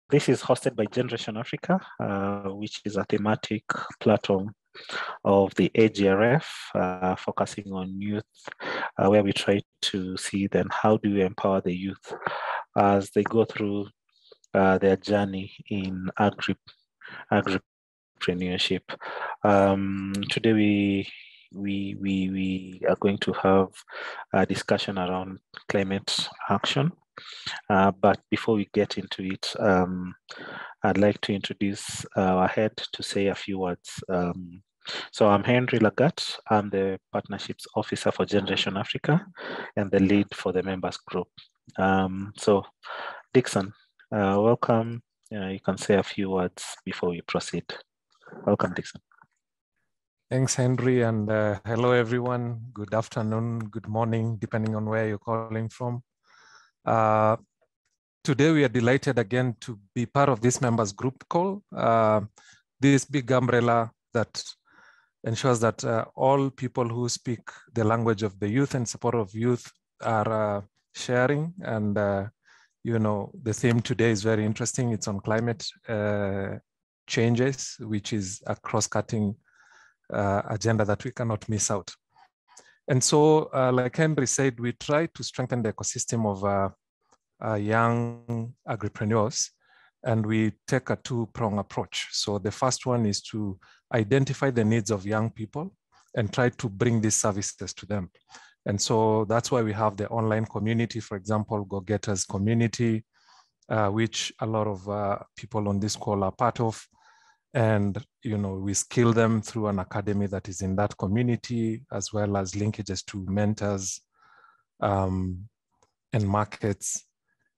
This is hosted by Generation Africa, which is a thematic platform of the AGRF, focusing on youth, where we try to see then how do we empower the youth as they go through their journey in agripreneurship. Today we are going to have a discussion around climate action. But before we get into it, I'd like to introduce our head to say a few words. So I'm Henry Lagat. I'm the Partnerships Officer for Generation Africa and the lead for the members group. So Dixon, welcome. You can say a few words before we proceed. Welcome, Dixon. Thanks, Henry, and hello, everyone. Good afternoon, good morning, depending on where you're calling from. Today, we are delighted again to be part of this members group call, this big umbrella that ensures that all people who speak the language of the youth and support of youth are sharing. And, you know, the theme today is very interesting. It's on climate changes, which is a cross-cutting agenda that we cannot miss out. And so, like Henry said, we try to strengthen the ecosystem of young agripreneurs, and we take a two-prong approach. So the first one is to identify the needs of young people and try to bring these services to them. And so that's why we have the online community, for example, Go Getters community, which a lot of people on this call are part of. And, you know, we skill them through an academy that is in that community, as well as linkages to mentors and markets.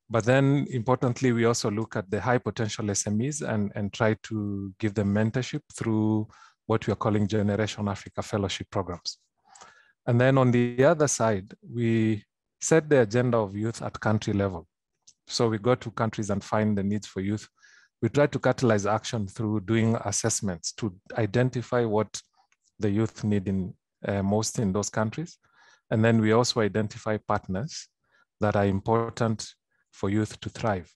But then importantly, we also look at the high potential SMEs and try to give them mentorship through what we are calling Generation Africa Fellowship programs. And then on the other side, we set the agenda of youth at country level. So we go to countries and find the needs for youth. We try to catalyze action through doing assessments to identify what the youth need in most in those countries. And then we also identify partners that are important for youth to thrive.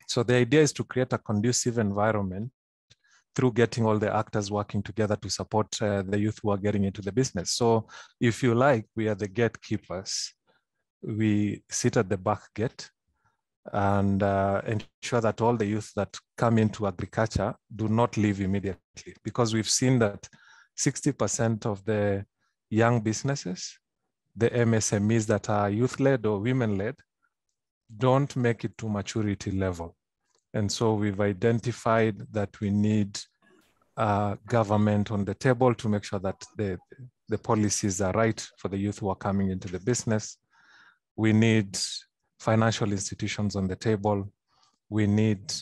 So the idea is to create a conducive environment through getting all the actors working together to support the youth who are getting into the business. So if you like, we are the gatekeepers. We sit at the back gate and ensure that all the youth that come into agriculture do not leave immediately, because we've seen that 60% of the young businesses, the MSMEs that are youth-led or women-led, don't make it to maturity level. And so we've identified that we need government on the table to make sure that the policies are right for the youth who are coming into the business. We need financial institutions on the table. We need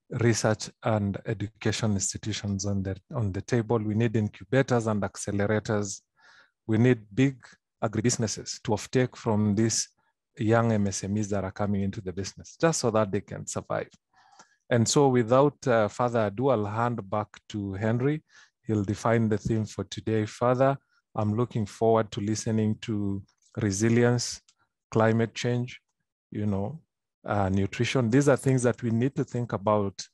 research and education institutions on the table. We need incubators and accelerators. We need big agribusinesses to offtake from these young MSMEs that are coming into the business, just so that they can survive. And so without further ado, I'll hand back to Henry. He'll define the theme for today further. I'm looking forward to listening to resilience, climate change, you know, nutrition. These are things that we need to think about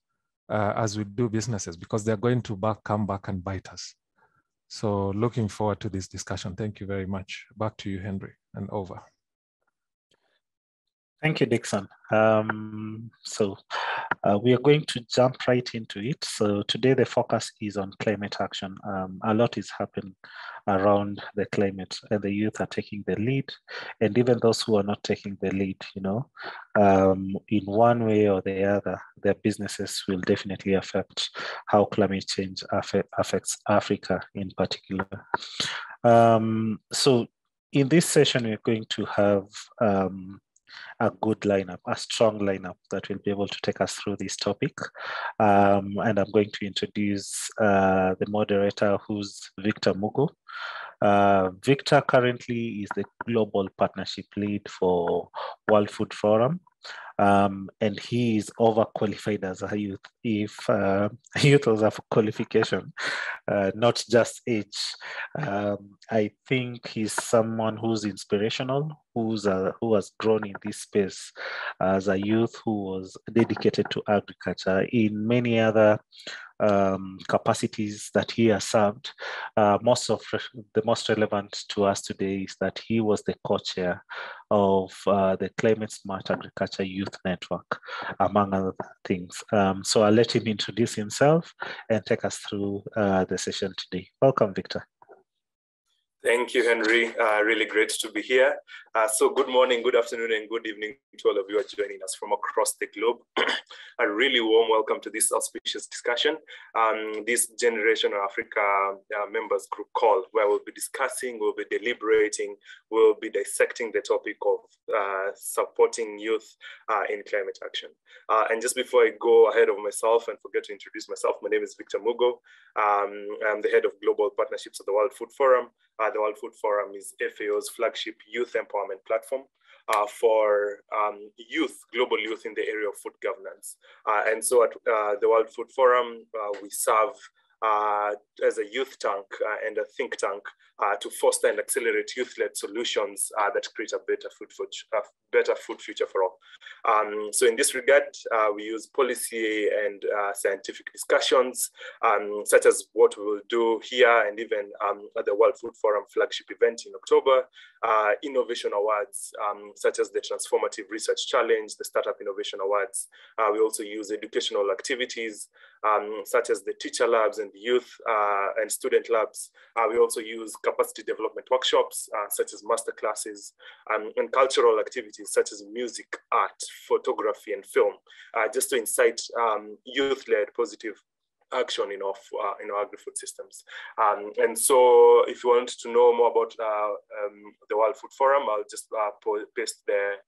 as we do businesses, because they're going to come back and bite us. So looking forward to this discussion. Thank you very much. Back to you, Henry, and over. Thank you, Dixon. We are going to jump right into it. So today the focus is on climate action. A lot is happening around the climate, and the youth are taking the lead, and even those who are not taking the lead, you know, in one way or the other, their businesses will definitely affect how climate change affects Africa in particular. So in this session, we're going to have a good lineup, a strong lineup that will be able to take us through this topic. And I'm going to introduce the moderator, who's Victor Mugo. Victor currently is the Global Partnership Lead for World Food Forum. And he is overqualified as a youth. If youth was a qualification, not just age, I think he's someone who's inspirational, who has grown in this space as a youth who was dedicated to agriculture in many other capacities that he has served. The most relevant to us today is that he was the co-chair of the Climate Smart Agriculture Youth Network, among other things. So I'll let him introduce himself and take us through the session today. Welcome, Victor. Thank you, Henry. Really great to be here. So good morning, good afternoon, and good evening to all of you who are joining us from across the globe. A really warm welcome to this auspicious discussion, this Generation of Africa members group call, where we'll be discussing, we'll be deliberating, we'll be dissecting the topic of supporting youth in climate action. And just before I go ahead of myself and forget to introduce myself, my name is Victor Mugo. I'm the head of global partnerships at the World Food Forum. The World Food Forum is FAO's flagship youth empowerment platform for global youth in the area of food governance. And so at the World Food Forum, we serve as a youth tank and a think tank to foster and accelerate youth-led solutions that create a better food future for all. So in this regard, we use policy and scientific discussions, such as what we will do here and even at the World Food Forum flagship event in October, innovation awards, such as the Transformative Research Challenge, the Startup Innovation Awards. We also use educational activities, such as the teacher labs and the youth and student labs. We also use capacity development workshops, such as master classes, and cultural activities, such as music, art, photography, and film, just to incite youth-led positive action in our agri-food systems. And so if you want to know more about the World Food Forum, I'll just paste the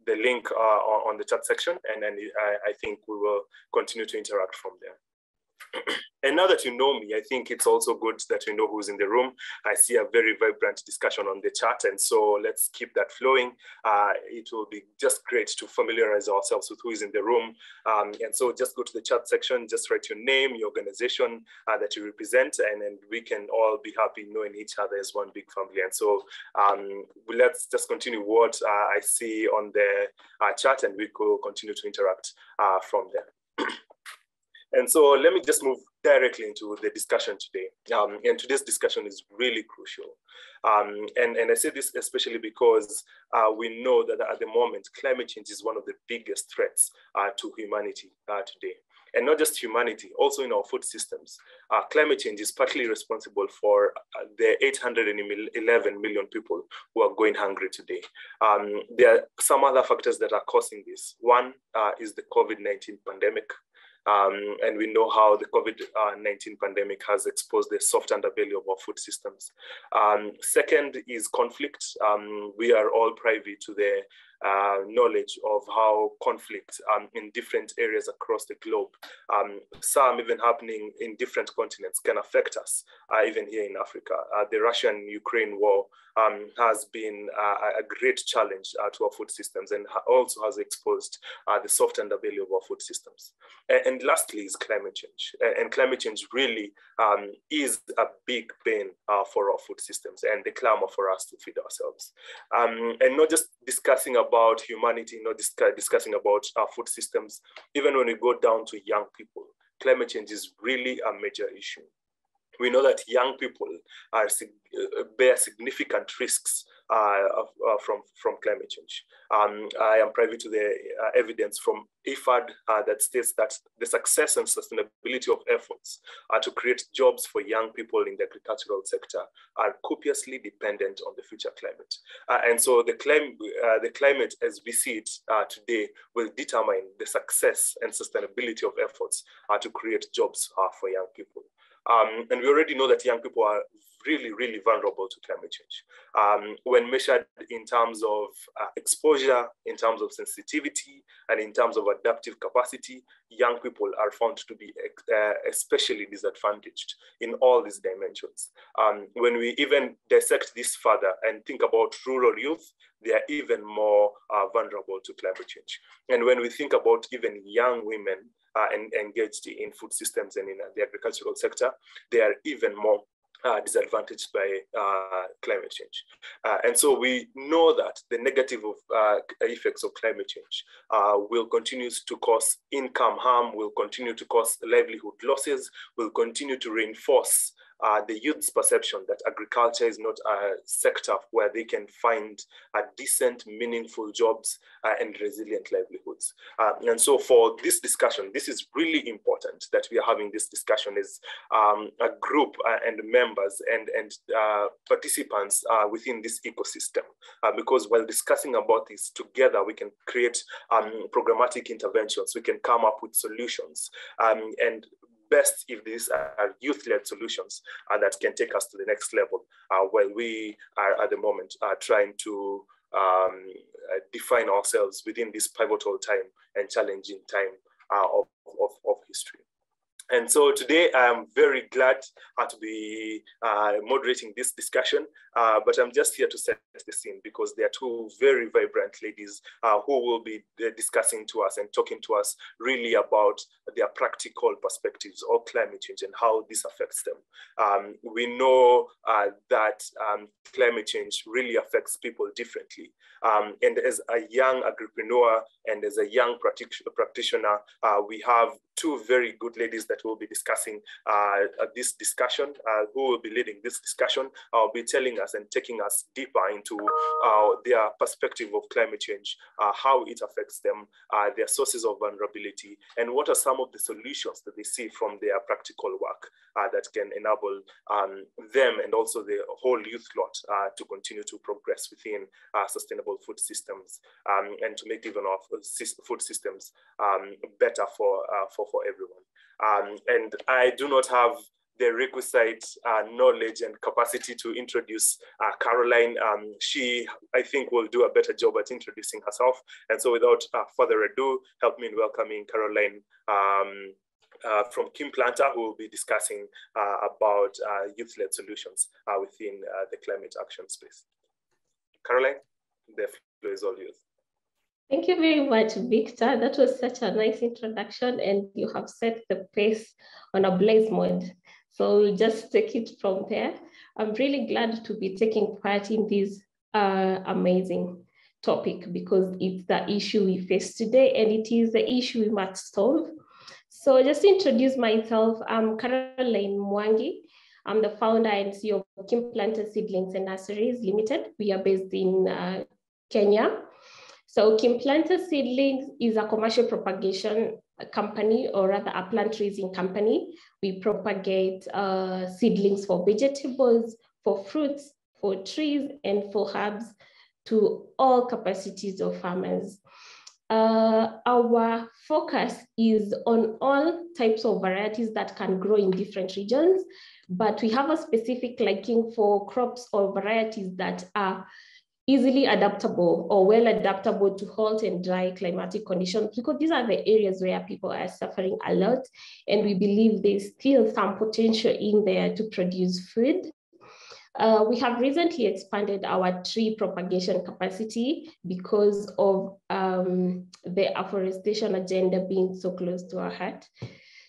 link on the chat section, and then I think we will continue to interact from there. And now that you know me, I think it's also good that we know who's in the room. I see a very vibrant discussion on the chat, and so let's keep that flowing. It will be just great to familiarize ourselves with who is in the room. And so just go to the chat section, just write your name, your organization that you represent, and then we can all be happy knowing each other as one big family. And so let's just continue what I see on the chat, and we will continue to interact from there. And so let me just move directly into the discussion today. And today's discussion is really crucial. And I say this especially because we know that at the moment, climate change is one of the biggest threats to humanity today. And not just humanity, also in our food systems. Climate change is partly responsible for the 811 million people who are going hungry today. There are some other factors that are causing this. One is the COVID-19 pandemic. And we know how the COVID-19 pandemic has exposed the soft underbelly of our food systems. Second is conflict. We are all privy to the knowledge of how conflict in different areas across the globe, some even happening in different continents, can affect us, even here in Africa. The Russian-Ukraine war has been a great challenge to our food systems, and also has exposed the soft underbelly of our food systems. And lastly is climate change. And climate change really is a big pain for our food systems and the clamor for us to feed ourselves. And not just discussing about humanity, not discussing about our food systems, even when we go down to young people, climate change is really a major issue. We know that young people bear significant risks from climate change. I am privy to the evidence from IFAD that states that the success and sustainability of efforts to create jobs for young people in the agricultural sector are copiously dependent on the future climate. And so the climate as we see it today will determine the success and sustainability of efforts to create jobs for young people. And we already know that young people are really, really vulnerable to climate change. When measured in terms of exposure, in terms of sensitivity, and in terms of adaptive capacity, young people are found to be especially disadvantaged in all these dimensions. When we even dissect this further and think about rural youth, they are even more vulnerable to climate change. And when we think about even young women engaged in food systems and in the agricultural sector, they are even more disadvantaged by climate change. And so we know that the negative effects of climate change will continue to cause income harm, will continue to cause livelihood losses, will continue to reinforce the youth's perception that agriculture is not a sector where they can find decent, meaningful jobs and resilient livelihoods. And so for this discussion, this is really important that we are having this discussion as a group and members and participants within this ecosystem. Because while discussing about this together, we can create programmatic interventions, we can come up with solutions, and best if these are youth-led solutions that can take us to the next level, while we are at the moment trying to define ourselves within this pivotal time and challenging time of history. And so today I'm very glad to be moderating this discussion, but I'm just here to set the scene because there are two very vibrant ladies who will be discussing to us and talking to us really about their practical perspectives of climate change and how this affects them. We know that climate change really affects people differently. And as a young agripreneur and as a young practitioner, we have two very good ladies that will be discussing this discussion, who will be leading this discussion, will be telling us and taking us deeper into their perspective of climate change, how it affects them, their sources of vulnerability, and what are some of the solutions that they see from their practical work that can enable them and also the whole youth lot to continue to progress within sustainable food systems and to make even our food systems better for everyone. And I do not have the requisite knowledge and capacity to introduce Caroline. She, I think, will do a better job at introducing herself. And so without further ado, help me in welcoming Caroline from Kim Planter, who will be discussing about youth-led solutions within the climate action space. Caroline, the floor is all yours. Thank you very much, Victor. That was such a nice introduction, and you have set the pace on a blaze mode. So we'll just take it from there. I'm really glad to be taking part in this amazing topic because it's the issue we face today, and it is the issue we must solve. So just to introduce myself, I'm Caroline Mwangi. I'm the founder and CEO of Kim Planter Seedlings and Nurseries Limited. We are based in Kenya. So Kim Planter Seedlings is a commercial propagation company, or rather a plant raising company. We propagate seedlings for vegetables, for fruits, for trees, and for herbs to all capacities of farmers. Our focus is on all types of varieties that can grow in different regions, but we have a specific liking for crops or varieties that are easily adaptable or well adaptable to hot and dry climatic conditions, because these are the areas where people are suffering a lot. And we believe there's still some potential in there to produce food. We have recently expanded our tree propagation capacity because of the afforestation agenda being so close to our heart.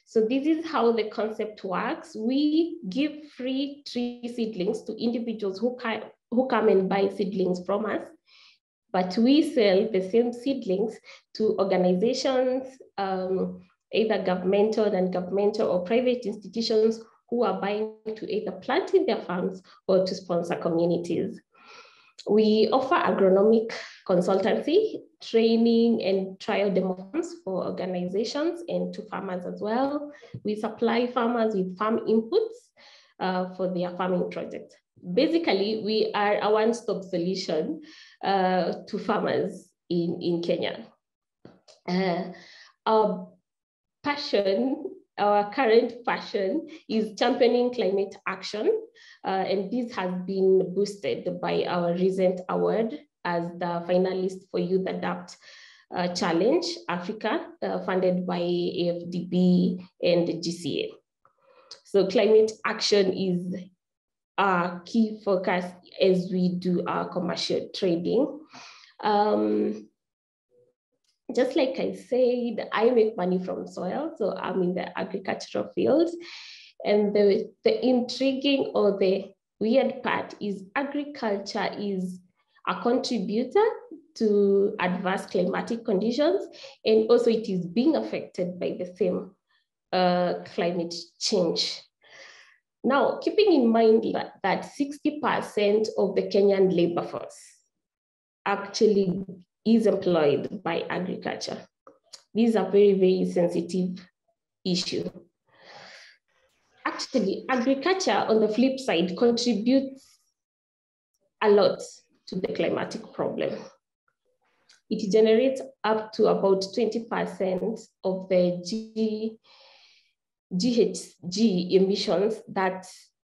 So this is how the concept works. We give free tree seedlings to individuals who come and buy seedlings from us, but we sell the same seedlings to organizations, either governmental, non-governmental, or private institutions who are buying to either plant in their farms or to sponsor communities. We offer agronomic consultancy, training, and trial demo farms for organizations and to farmers as well. We supply farmers with farm inputs for their farming projects. Basically, we are a one-stop solution to farmers in Kenya. Our current passion is championing climate action, and this has been boosted by our recent award as the finalist for Youth Adapt Challenge Africa, funded by AFDB and GCA. So climate action is our key focus as we do our commercial trading. Just like I said, I make money from soil, so I'm in the agricultural field. And the intriguing or the weird part is agriculture is a contributor to adverse climatic conditions, and also it is being affected by the same climate change. Now, keeping in mind that 60% of the Kenyan labor force actually is employed by agriculture. This is a very, very sensitive issue. Actually, agriculture, on the flip side, contributes a lot to the climatic problem. It generates up to about 20% of the GHG emissions that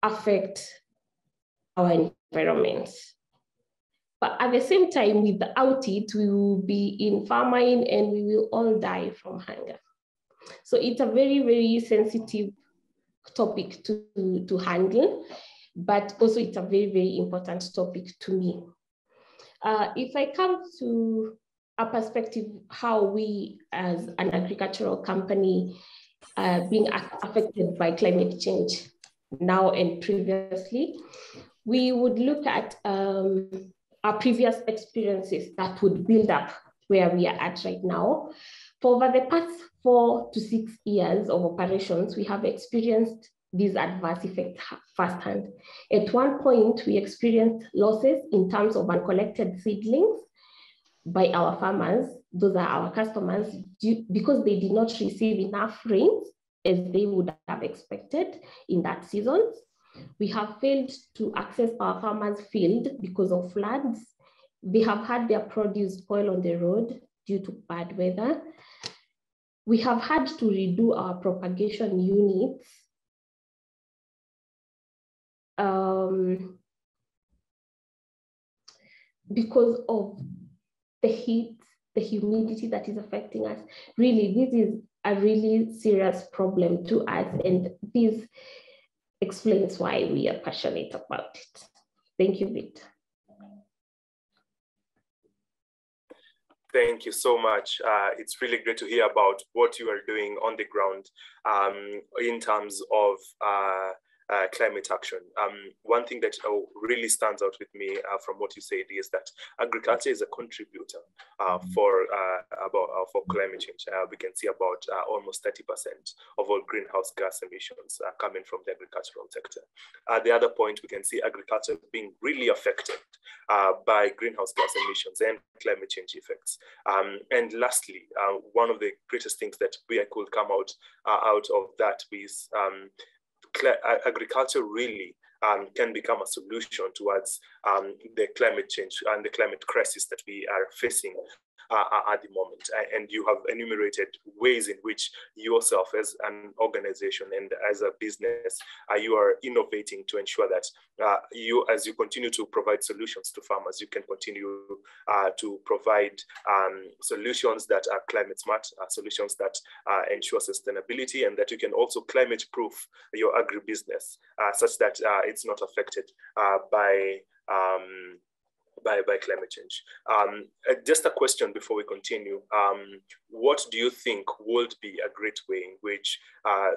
affect our environment. But at the same time, without it, we will be in famine and we will all die from hunger. So it's a very, very sensitive topic to handle, but also it's a very, very important topic to me. If I come to a perspective how we as an agricultural company being affected by climate change now and previously, we would look at our previous experiences that would build up where we are at right now. For over the past 4 to 6 years of operations, we have experienced these adverse effects firsthand. At one point, we experienced losses in terms of uncollected seedlings by our farmers. Those are our customers, because they did not receive enough rains as they would have expected in that season. We have failed to access our farmers' field because of floods. They have had their produce spoil on the road due to bad weather. We have had to redo our propagation units because of the heat, the humidity that is affecting us. Really, this is a really serious problem to us, and this explains why we are passionate about it. Thank you, Victor. Thank you so much. It's really great to hear about what you are doing on the ground in terms of climate action. One thing that really stands out with me from what you said is that agriculture is a contributor for climate change. We can see about almost 30% of all greenhouse gas emissions coming from the agricultural sector. The other point, we can see agriculture being really affected by greenhouse gas emissions and climate change effects. And lastly, one of the greatest things that we could come out of that is agriculture really can become a solution towards the climate change and the climate crisis that we are facing at the moment. And you have enumerated ways in which yourself as an organization and as a business, you are innovating to ensure that as you continue to provide solutions to farmers, you can continue to provide solutions that are climate smart, solutions that ensure sustainability, and that you can also climate proof your agribusiness such that it's not affected by climate change. Just a question before we continue. What do you think would be a great way in which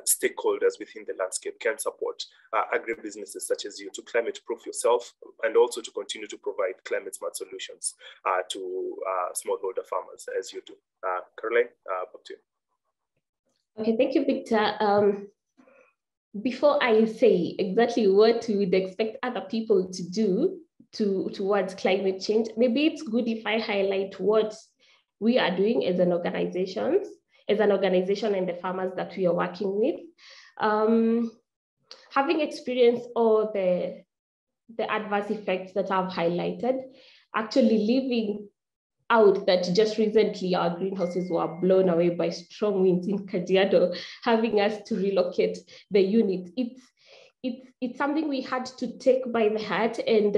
stakeholders within the landscape can support agribusinesses such as you to climate proof yourself and also to continue to provide climate smart solutions to smallholder farmers as you do? Caroline, back to you. Okay, thank you, Victor. Before I say exactly what we would expect other people to do towards climate change, maybe it's good if I highlight what we are doing as an organization and the farmers that we are working with. Having experienced all the adverse effects that I've highlighted, actually living out that just recently our greenhouses were blown away by strong winds in Kajiado, having us to relocate the unit. It's something we had to take by the heart and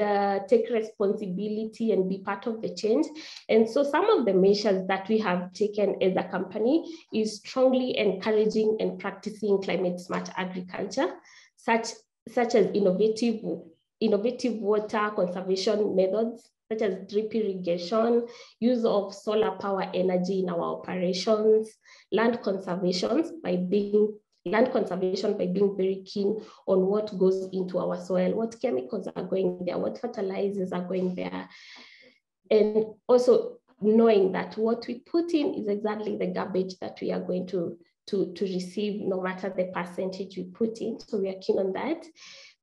take responsibility and be part of the change. And so some of the measures that we have taken as a company is strongly encouraging and practicing climate smart agriculture, such as innovative water conservation methods, such as drip irrigation, use of solar power energy in our operations, land conservation by being land conservation by being very keen on what goes into our soil, what chemicals are going there, what fertilizers are going there, and also knowing that what we put in is exactly the garbage that we are going to receive, no matter the percentage we put in. So we are keen on that.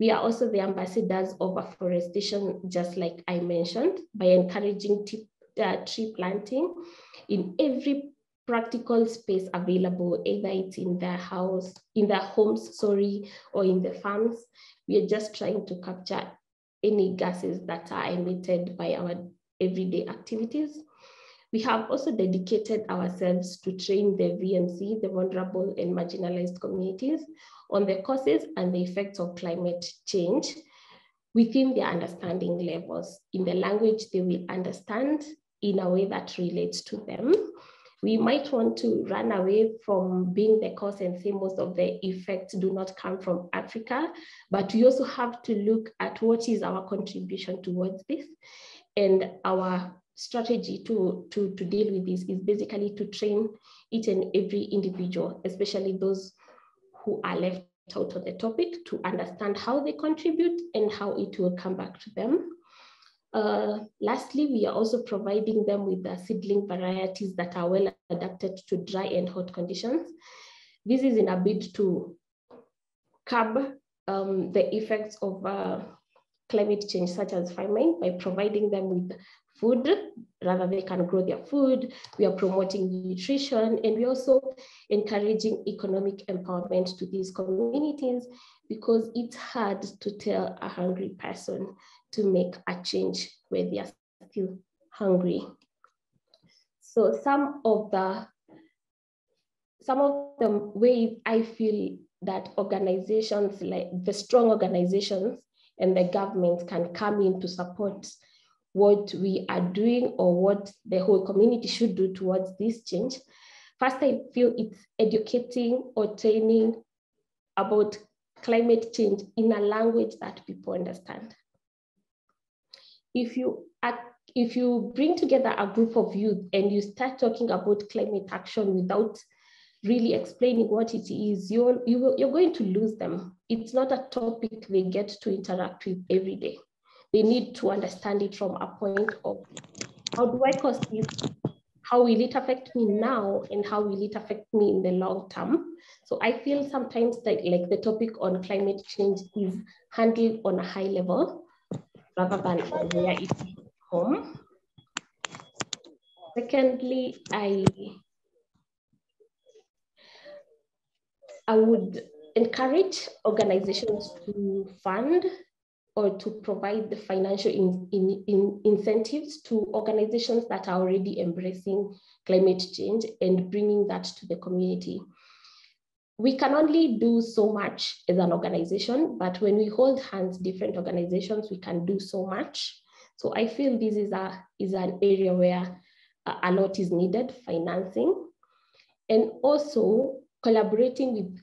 We are also the ambassadors of afforestation, just like I mentioned, by encouraging tree planting in every practical space available, either it's in their house, in their homes, sorry, or in the farms. We are just trying to capture any gases that are emitted by our everyday activities. We have also dedicated ourselves to train the VMC, the vulnerable and marginalized communities, on the causes and the effects of climate change within their understanding levels, in the language they will understand in a way that relates to them. We might want to run away from being the cause and say most of the effects do not come from Africa, but we also have to look at what is our contribution towards this. And our strategy to deal with this is basically to train each and every individual, especially those who are left out of the topic, to understand how they contribute and how it will come back to them. Lastly, we are also providing them with the seedling varieties that are well adapted to dry and hot conditions. This is in a bid to curb the effects of climate change, such as famine, by providing them with food, rather they can grow their food. We are promoting nutrition, and we're also encouraging economic empowerment to these communities, because it's hard to tell a hungry person to make a change where they are still hungry. So some of the ways I feel that organizations, like the strong organizations and the government, can come in to support what we are doing or what the whole community should do towards this change. First, I feel it's educating or training about climate change in a language that people understand. If you bring together a group of youth and you start talking about climate action without really explaining what it is, you're going to lose them. It's not a topic they get to interact with every day. They need to understand it from a point of, how do I cause this? How will it affect me now? And how will it affect me in the long term? So I feel sometimes that like the topic on climate change is handled on a high level rather than where it is home. Secondly, I would encourage organizations to fund or to provide the financial incentives to organizations that are already embracing climate change and bringing that to the community. We can only do so much as an organization, but when we hold hands, different organizations, we can do so much. So I feel this is an area where a lot is needed, financing, and also collaborating with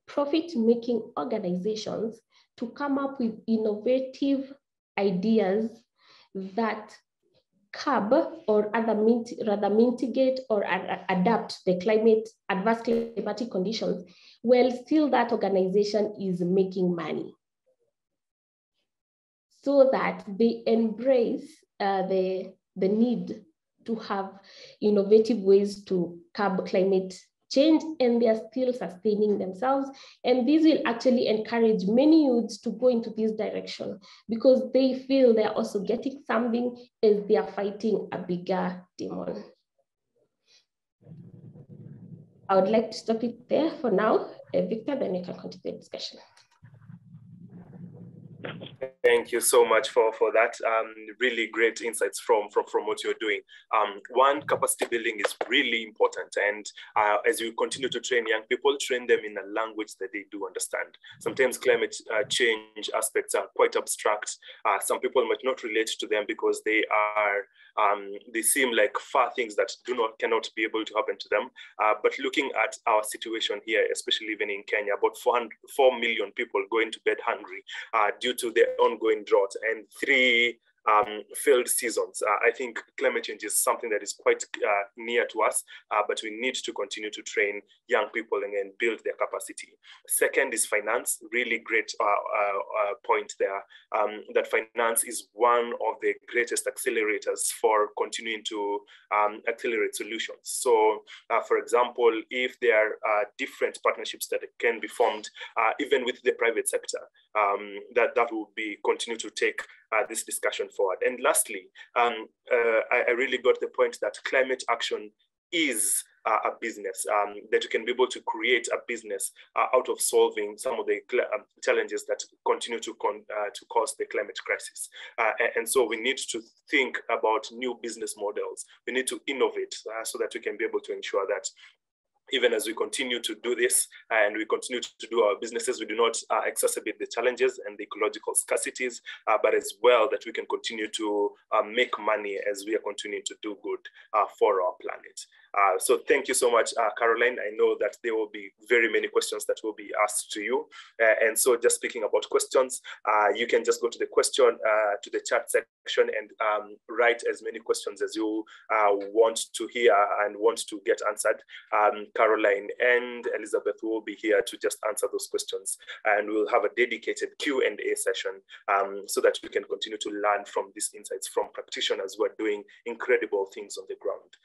profit-making organizations to come up with innovative ideas that curb or rather mitigate or adapt the adverse climatic conditions, while still that organization is making money, so that they embrace the need to have innovative ways to curb climate change, and they are still sustaining themselves. And this will actually encourage many youths to go into this direction, because they feel they're also getting something as they are fighting a bigger demon. I would like to stop it there for now. Victor, then you can continue the discussion. Thank you so much for that. Really great insights from what you're doing. One, capacity building is really important. And as you continue to train young people, train them in a language that they do understand. Sometimes climate change aspects are quite abstract. Some people might not relate to them because they seem like far things that cannot be able to happen to them. But looking at our situation here, especially even in Kenya, about 4 million people going to bed hungry due to the ongoing drought, and 3 failed seasons. I think climate change is something that is quite near to us, but we need to continue to train young people and build their capacity. Second is finance. Really great point there, that finance is one of the greatest accelerators for continuing to accelerate solutions. So, for example, if there are different partnerships that can be formed, even with the private sector, that will be continue to take this discussion forward. And lastly, I really got the point that climate action is a business, that you can be able to create a business out of solving some of the challenges that continue to cause the climate crisis. And so we need to think about new business models. We need to innovate so that we can be able to ensure that even as we continue to do this and we continue to do our businesses, we do not exacerbate the challenges and the ecological scarcities, but as well that we can continue to make money as we are continuing to do good for our planet. So thank you so much, Caroline. I know that there will be very many questions that will be asked to you. And so just speaking about questions, you can just go to the question, to the chat section and write as many questions as you want to hear and want to get answered. Caroline and Elizabeth will be here to just answer those questions, and we'll have a dedicated Q&A session so that we can continue to learn from these insights from practitioners who are doing incredible things on the ground.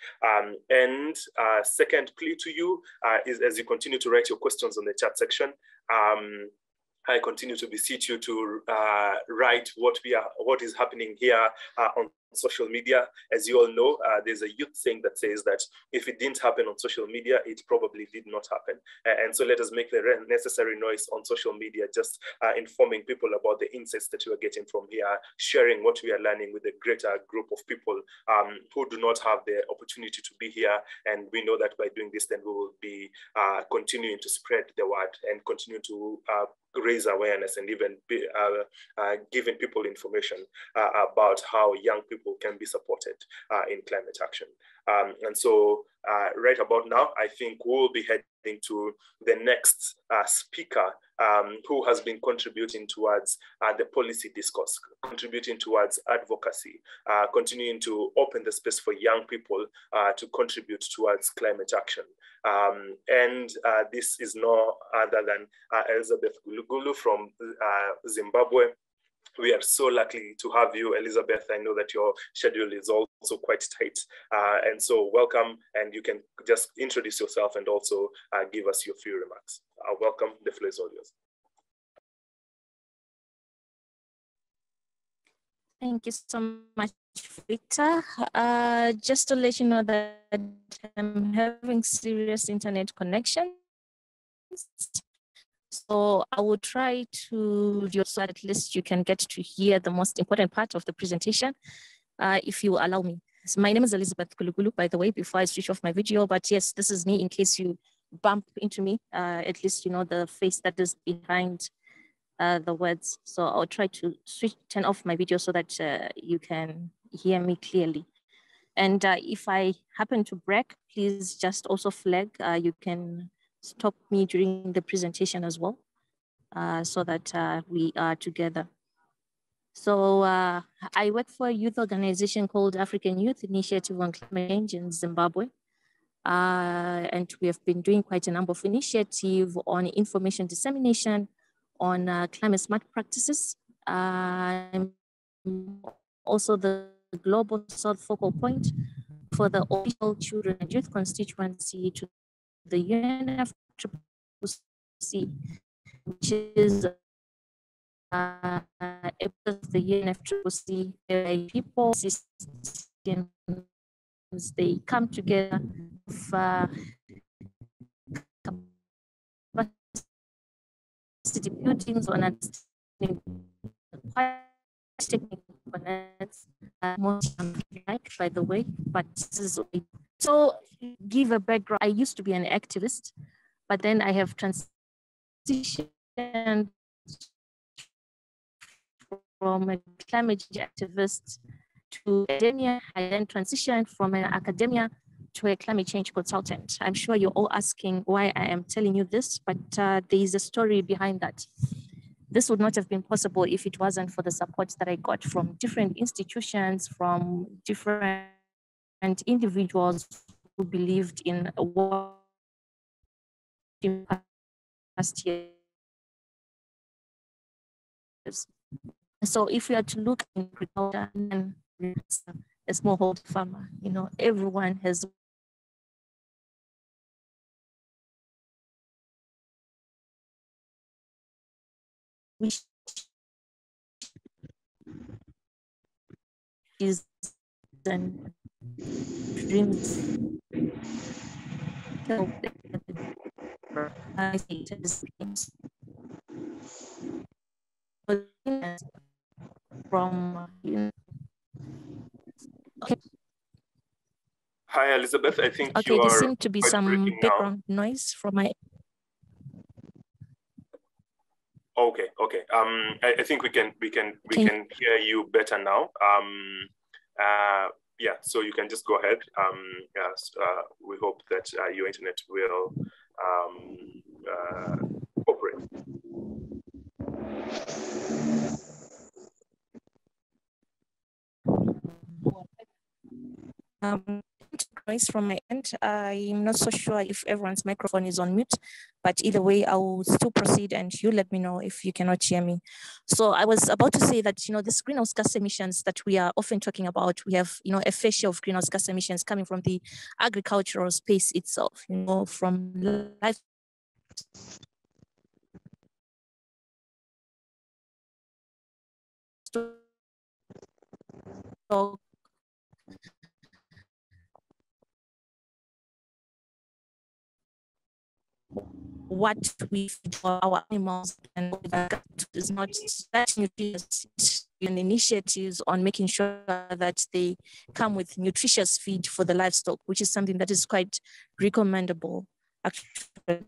And second plea to you is, as you continue to write your questions on the chat section, I continue to beseech you to write what is happening here on social media. As you all know, there's a youth saying that says that if it didn't happen on social media, it probably did not happen. And so let us make the necessary noise on social media, just informing people about the insights that we are getting from here, sharing what we are learning with a greater group of people who do not have the opportunity to be here. And we know that by doing this, then we will be continuing to spread the word and continue to raise awareness and even be, giving people information about how young people can be supported in climate action. And so right about now, I think we'll be heading to the next speaker who has been contributing towards the policy discourse, contributing towards advocacy, continuing to open the space for young people to contribute towards climate action. And this is no other than Elizabeth Gulugulu from Zimbabwe. We are so lucky to have you, Elizabeth. I know that your schedule is also quite tight. And so welcome, and you can just introduce yourself and also give us your few remarks. Welcome, the floor is all yours. Thank you so much, Victor. Just to let you know that I'm having serious internet connections. So I will try to do so that at least you can get to hear the most important part of the presentation, if you allow me. So my name is Elizabeth Gulugulu, by the way, before I switch off my video, but yes, this is me in case you bump into me, at least you know the face that is behind the words. So I'll try to turn off my video so that you can hear me clearly. And if I happen to break, please just also flag. You can stop me during the presentation as well, so that we are together. So I work for a youth organization called African Youth Initiative on Climate Change in Zimbabwe. And we have been doing quite a number of initiatives on information dissemination, on climate smart practices. I'm also the global South focal point for the official children and youth constituency to the UNFCCC, which is a the UNFCCC people systems, they come together for capacity buildings on understanding quite technical components, most like, by the way, but this is so give a background. I used to be an activist, but then I have transitioned from a climate change activist to academia. I then transitioned from an academia to a climate change consultant. I'm sure you're all asking why I am telling you this, but there is a story behind that. This would not have been possible if it wasn't for the support that I got from different institutions, from different individuals who believed in what in past years. So if we are to look in agriculture and a smallholder farmer, you know, everyone has which is and dreams. I think it is from okay. Hi, Elizabeth. I think Okay, you there are seemed to be some background noise from my. Okay. I think we can hear you better now. Yeah, so you can just go ahead. Yes, we hope that your internet will cooperate. Noise from my end. I'm not so sure if everyone's microphone is on mute, but either way, I will still proceed and you let me know if you cannot hear me. So I was about to say that, you know, this greenhouse gas emissions that we are often talking about, we have, you know, a fair share of greenhouse gas emissions coming from the agricultural space itself, you know, from life. So what we feed for our animals and is not that nutritious, and initiatives on making sure that they come with nutritious feed for the livestock, which is something that is quite recommendable actually.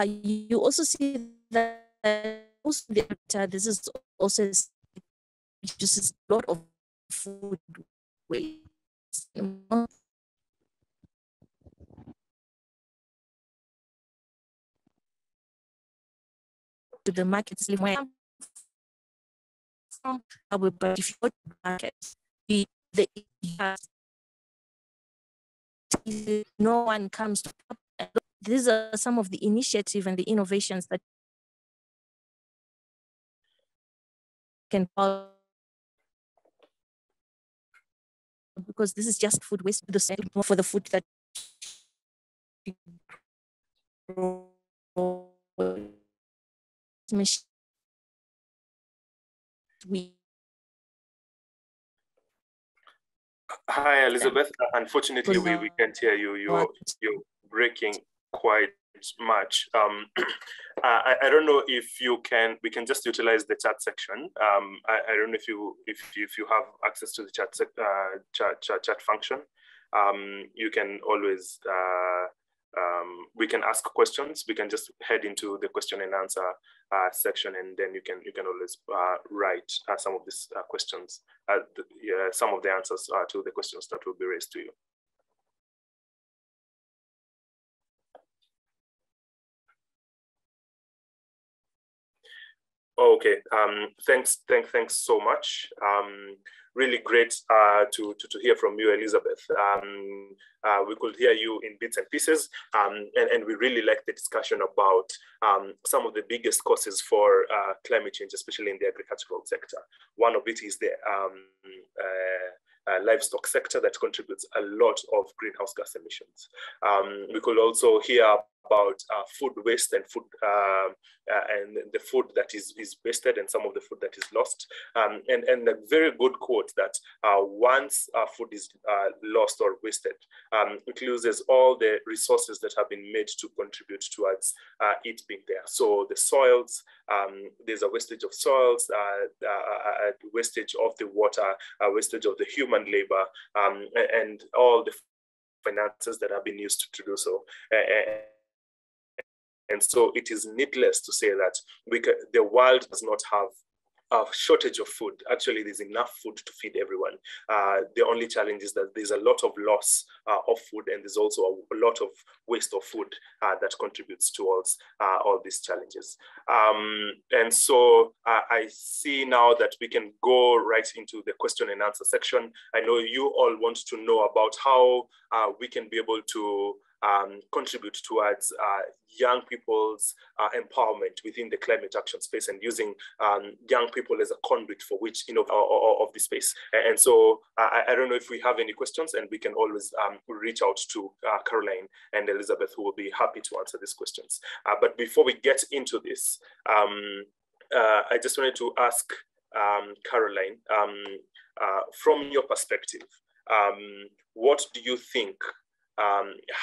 You also see that also this is also reduces a lot of food waste. To the markets from, but if you go to the markets, no one comes to. These are some of the initiatives and the innovations that can, because this is just food waste, the same for the food that we. Hi, Elizabeth. Unfortunately, we can't hear you. You're breaking quite much. I don't know if you can. We can just utilize the chat section. I don't know if you have access to the chat function. You can always. We can ask questions. We can just head into the question and answer section, and then you can always write some of these questions, some of the answers to the questions that will be raised to you. Okay. Thanks so much. Really great to hear from you, Elizabeth. We could hear you in bits and pieces, and we really like the discussion about some of the biggest causes for climate change, especially in the agricultural sector. One of it is the livestock sector that contributes a lot of greenhouse gas emissions. We could also hear about food waste and food and the food that is wasted and some of the food that is lost. And a very good quote that once food is lost or wasted, it loses all the resources that have been made to contribute towards it being there. So the soils, there's a wastage of soils, wastage of the water, wastage of the human labor, and all the finances that have been used to do so. And so it is needless to say that the world does not have a shortage of food. Actually, there's enough food to feed everyone. The only challenge is that there's a lot of loss of food, and there's also a lot of waste of food that contributes towards all these challenges. And so I see now that we can go right into the question and answer section. I know you all want to know about how we can be able to contribute towards young people's empowerment within the climate action space, and using young people as a conduit for which, of the space. And so I don't know if we have any questions, and we can always reach out to Caroline and Elizabeth, who will be happy to answer these questions. But before we get into this, I just wanted to ask Caroline, from your perspective, what do you think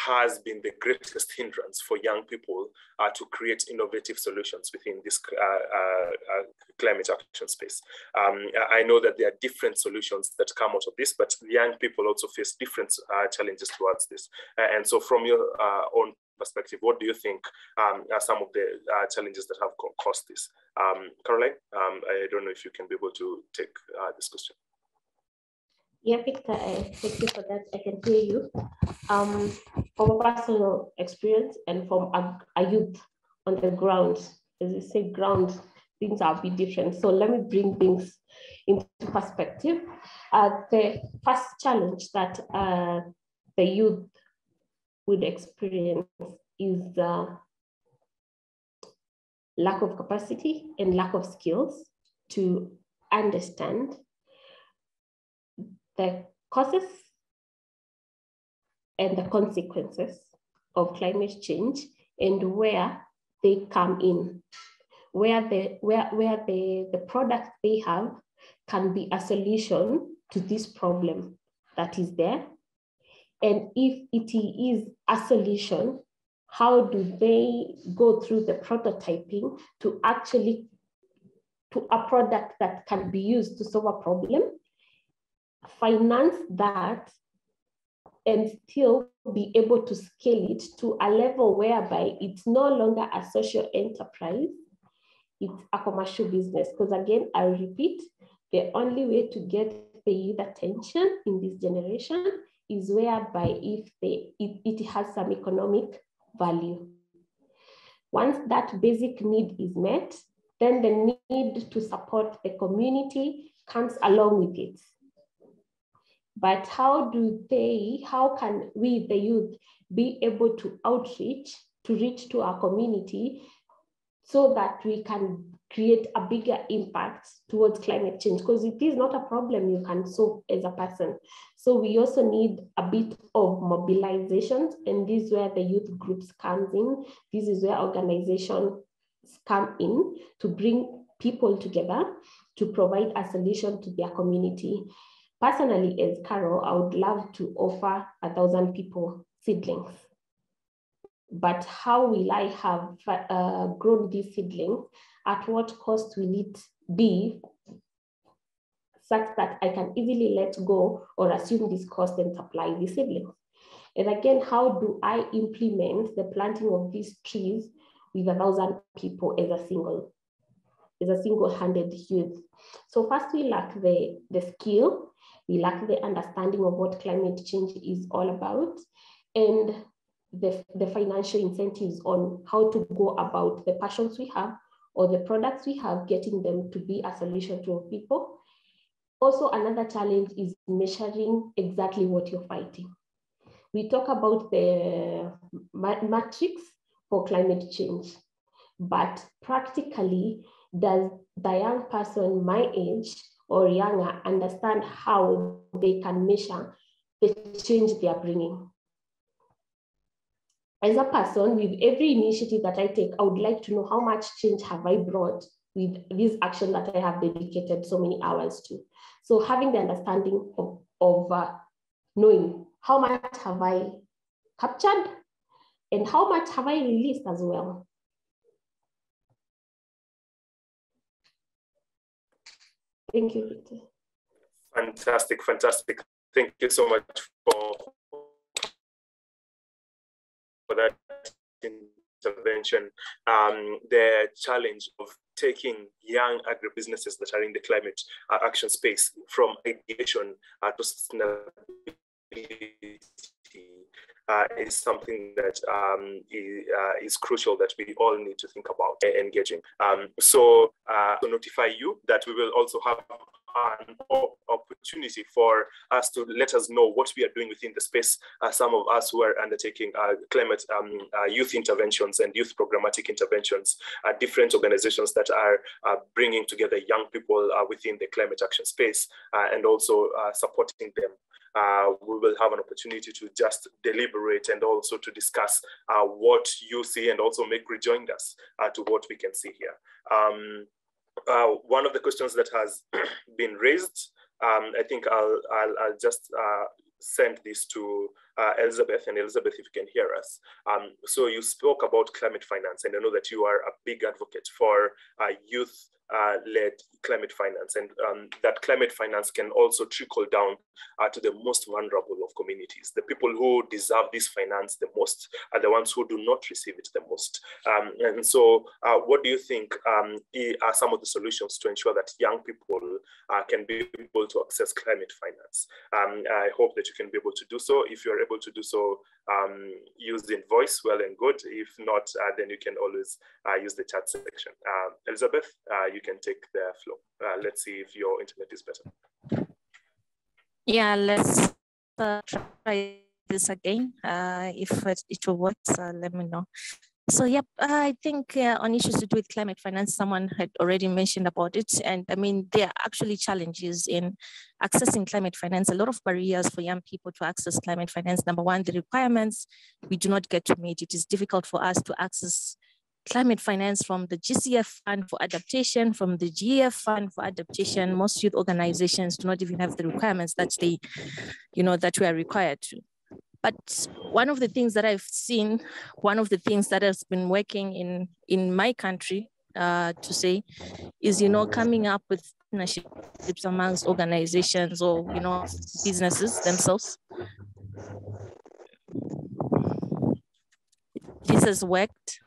has been the greatest hindrance for young people to create innovative solutions within this climate action space? I know that there are different solutions that come out of this, but young people also face different challenges towards this. And so from your own perspective, what do you think are some of the challenges that have caused this? Caroline, I don't know if you can be able to take this question. Yeah, Victor, thank you for that. I can hear you. From a personal experience and from a youth on the ground, as you say, ground, things are a bit different. So let me bring things into perspective. The first challenge that the youth would experience is lack of capacity and lack of skills to understand the causes and the consequences of climate change and where they come in, where the product they have can be a solution to this problem that is there. And if it is a solution, how do they go through the prototyping to actually to a product that can be used to solve a problem, finance that, and still be able to scale it to a level whereby it's no longer a social enterprise, it's a commercial business. Because again, I repeat, the only way to get the youth attention in this generation is whereby if it has some economic value. Once that basic need is met, then the need to support the community comes along with it. But how can we, the youth, be able to reach to our community so that we can create a bigger impact towards climate change? Because it is not a problem you can solve as a person. So we also need a bit of mobilization, and this is where the youth groups comes in. This is where organizations come in to bring people together to provide a solution to their community. Personally, as Carol, I would love to offer 1,000 people seedlings. But how will I have grown these seedlings? At what cost will it be such that I can easily let go or assume this cost and supply these seedlings? And again, how do I implement the planting of these trees with 1,000 people as a single-handed youth? So first, we lack the skill. We lack the understanding of what climate change is all about, and the financial incentives on how to go about the passions we have or the products we have, getting them to be a solution to people. Also, another challenge is measuring exactly what you're fighting. We talk about the matrix for climate change, but practically, does the young person my age or younger understand how they can measure the change they are bringing? As a person, with every initiative that I take, I would like to know how much change have I brought with this action that I have dedicated so many hours to. So having the understanding of knowing how much have I captured and how much have I released as well. Thank you, Victor. Fantastic, fantastic. Thank you so much for that intervention. The challenge of taking young agribusinesses that are in the climate action space from ideation to sustainability is something that is crucial that we all need to think about engaging. So to notify you that we will also have an opportunity for us to let us know what we are doing within the space. Some of us who are undertaking climate youth interventions and youth programmatic interventions, different organizations that are bringing together young people within the climate action space and also supporting them. We will have an opportunity to just deliberate and also to discuss what you see and also make rejoinders to what we can see here. One of the questions that has been raised, I think I'll just send this to Elizabeth, and Elizabeth, if you can hear us. So you spoke about climate finance, and I know that you are a big advocate for youth-led climate finance, and that climate finance can also trickle down to the most vulnerable of communities. The people who deserve this finance the most are the ones who do not receive it the most. And so what do you think are some of the solutions to ensure that young people can be able to access climate finance? I hope that you can be able to do so. If you're able to do so, use the voice, well and good. If not, then you can always use the chat section. Elizabeth, you can take the floor. Let's see if your internet is better. Yeah, let's try this again. If it will work, let me know. So, yep, I think on issues to do with climate finance, someone had already mentioned about it. And I mean, there are actually challenges in accessing climate finance, a lot of barriers for young people to access climate finance. Number one, the requirements we do not get to meet. It is difficult for us to access climate finance from the GCF fund for adaptation, from the GEF fund for adaptation. Most youth organizations do not even have the requirements that they, that we are required to. But one of the things that I've seen, one of the things that has been working in my country, to say, is, coming up with partnerships amongst organizations or, businesses themselves. This has worked,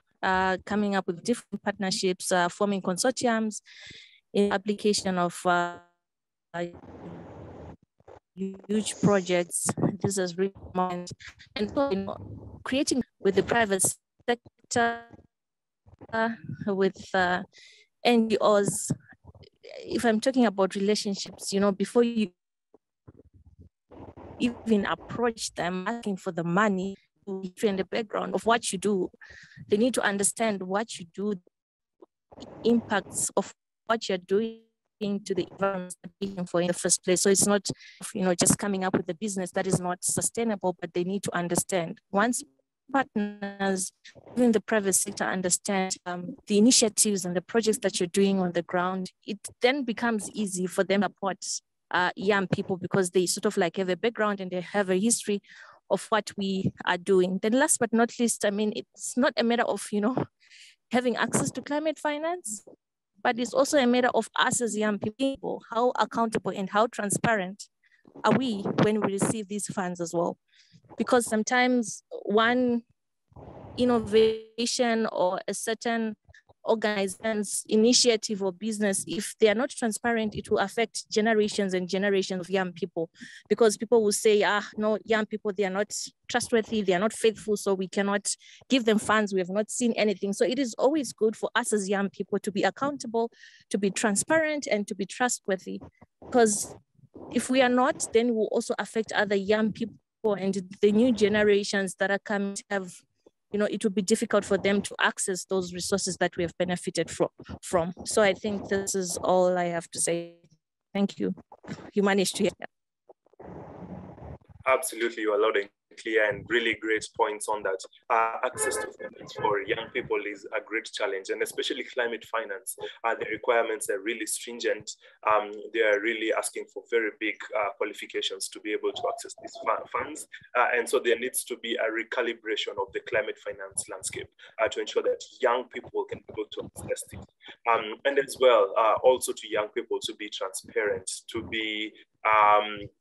coming up with different partnerships, forming consortiums in application of huge projects. This is really important. And so, creating with the private sector, with NGOs. If I'm talking about relationships, before you even approach them asking for the money, in the background of what you do, they need to understand what you do, impacts of what you're doing to the environment for in the first place. So it's not, just coming up with a business that is not sustainable, but they need to understand. Once partners, even the private sector, understand the initiatives and the projects that you're doing on the ground, it then becomes easy for them to support young people because they sort of like have a background and they have a history of what we are doing. Then last but not least, I mean, it's not a matter of, having access to climate finance, but it's also a matter of us as young people, how accountable and how transparent are we when we receive these funds as well? Because sometimes one innovation or a certain organization's initiative or business, if they are not transparent, it will affect generations and generations of young people, because people will say, no, young people, they are not trustworthy, they are not faithful, so we cannot give them funds, we have not seen anything. So it is always good for us as young people to be accountable, to be transparent, and to be trustworthy, because if we are not, then we'll also affect other young people and the new generations that are coming to have, it will be difficult for them to access those resources that we have benefited from. So I think this is all I have to say. Thank you. You managed to hear that. Absolutely, you are loud and clear, and really great points on that. Access to finance for young people is a great challenge, and especially climate finance. The requirements are really stringent. They are really asking for very big qualifications to be able to access these funds. And so there needs to be a recalibration of the climate finance landscape to ensure that young people can be able to access it. And as well, also to young people to be transparent, to be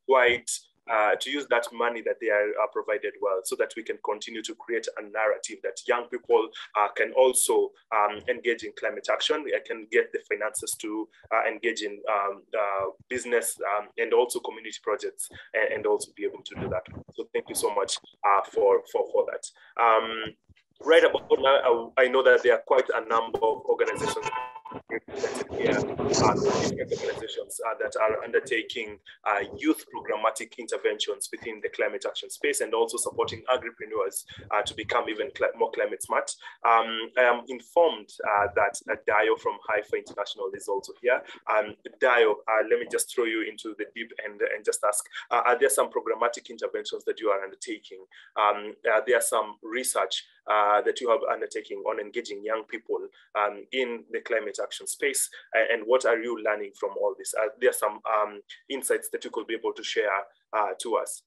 quite that money that they are provided well, so that we can continue to create a narrative that young people can also engage in climate action. I can get the finances to engage in business and also community projects, and also be able to do that. So thank you so much for that. Right about now, I know that there are quite a number of organizations here, different organizations that are undertaking youth programmatic interventions within the climate action space, and also supporting agripreneurs to become even more climate smart. I am informed that Dio from Haifa International is also here. Dio, let me just throw you into the deep end and just ask, are there some programmatic interventions that you are undertaking? Are there some research that you have undertaking on engaging young people in the climate action space, and what are you learning from all this? There are some insights that you could be able to share to us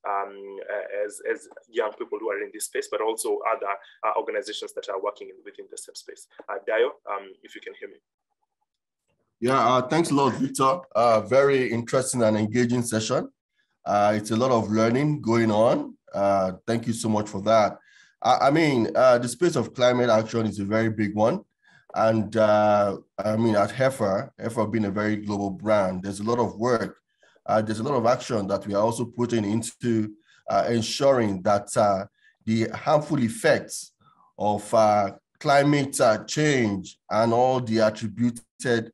as young people who are in this space, but also other organizations that are working within the same space. Dio, if you can hear me. Yeah, thanks a lot, Victor. Very interesting and engaging session. It's a lot of learning going on. Thank you so much for that. I mean, the space of climate action is a very big one. And I mean, at Heifer being a very global brand, there's a lot of work. There's a lot of action that we are also putting into ensuring that the harmful effects of climate change and all the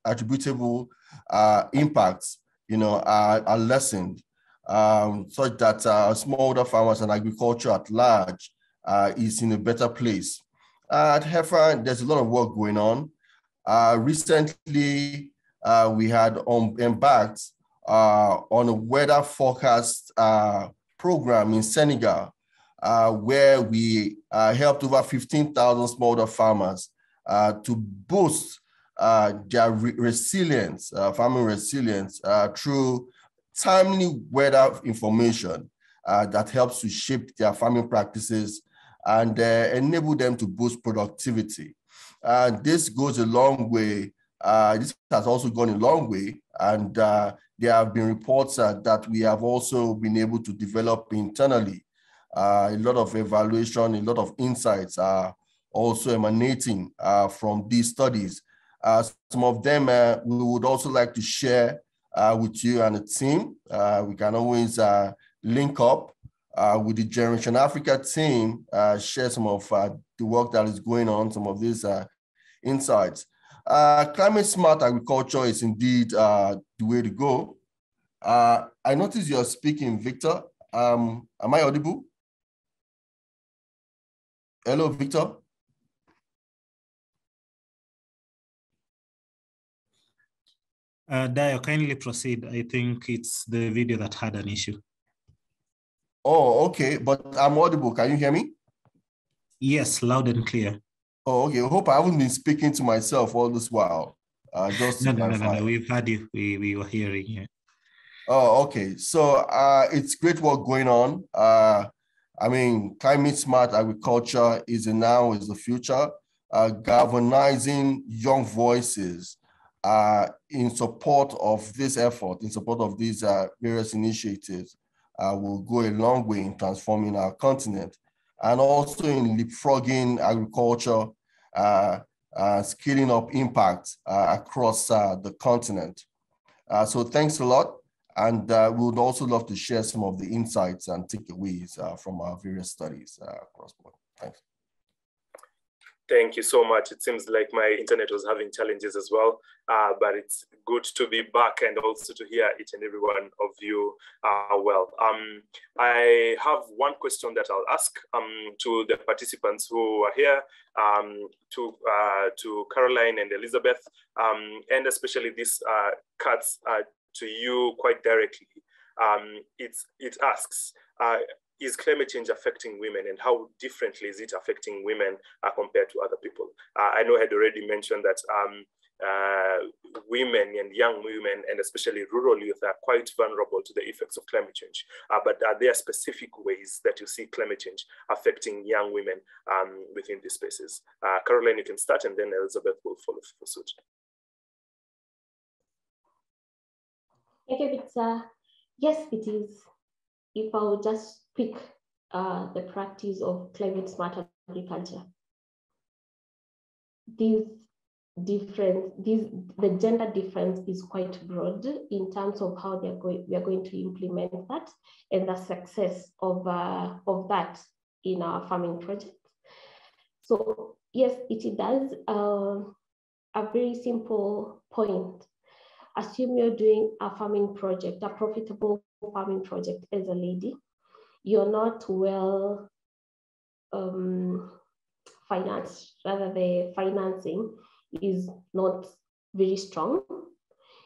attributable impacts, you know, are lessened, such that smallholder farmers and agriculture at large is in a better place. At Heifer, there's a lot of work going on. Recently, we had embarked on a weather forecast program in Senegal, where we helped over 15,000 smallholder farmers to boost their resilience, farming resilience, through timely weather information that helps to shape their farming practices and enable them to boost productivity. This goes a long way. This has also gone a long way, and there have been reports that we have also been able to develop internally. A lot of evaluation, a lot of insights are also emanating from these studies. Some of them we would also like to share with you and the team. We can always link up with the Generation Africa team, share some of the work that is going on, some of these insights. Climate smart agriculture is indeed the way to go. I notice you're speaking, Victor. Am I audible? Hello, Victor. Dio, kindly proceed. I think it's the video that had an issue. Oh, okay, but I'm audible. Can you hear me? Yes, loud and clear. Oh, okay. I hope I haven't been speaking to myself all this while. Just no. We've had you. We were hearing you. Oh, okay. So it's great work going on. I mean, climate smart agriculture is the now, is the future. Galvanizing young voices in support of this effort, in support of these various initiatives, will go a long way in transforming our continent, and also in leapfrogging agriculture, scaling up impact across the continent. So thanks a lot. And we would also love to share some of the insights and takeaways from our various studies across the board. Thanks. Thank you so much. It seems like my internet was having challenges as well, but it's good to be back and also to hear each and every one of you well. I have one question that I'll ask to the participants who are here, to Caroline and Elizabeth, and especially this cuts to you quite directly. It asks, is climate change affecting women, and how differently is it affecting women compared to other people? I know I had already mentioned that women and young women, and especially rural youth, are quite vulnerable to the effects of climate change. But are there specific ways that you see climate change affecting young women within these spaces? Caroline, you can start, and then Elizabeth will follow suit. Thank you, Victor. Yes, it is. if I would just pick the practice of climate smart agriculture, the gender difference is quite broad in terms of how we are going to implement that and the success of that in our farming projects. So yes, it does. A very simple point. Assume you're doing a farming project, a profitable farming project as a lady. You're not well financed, rather the financing is not very strong.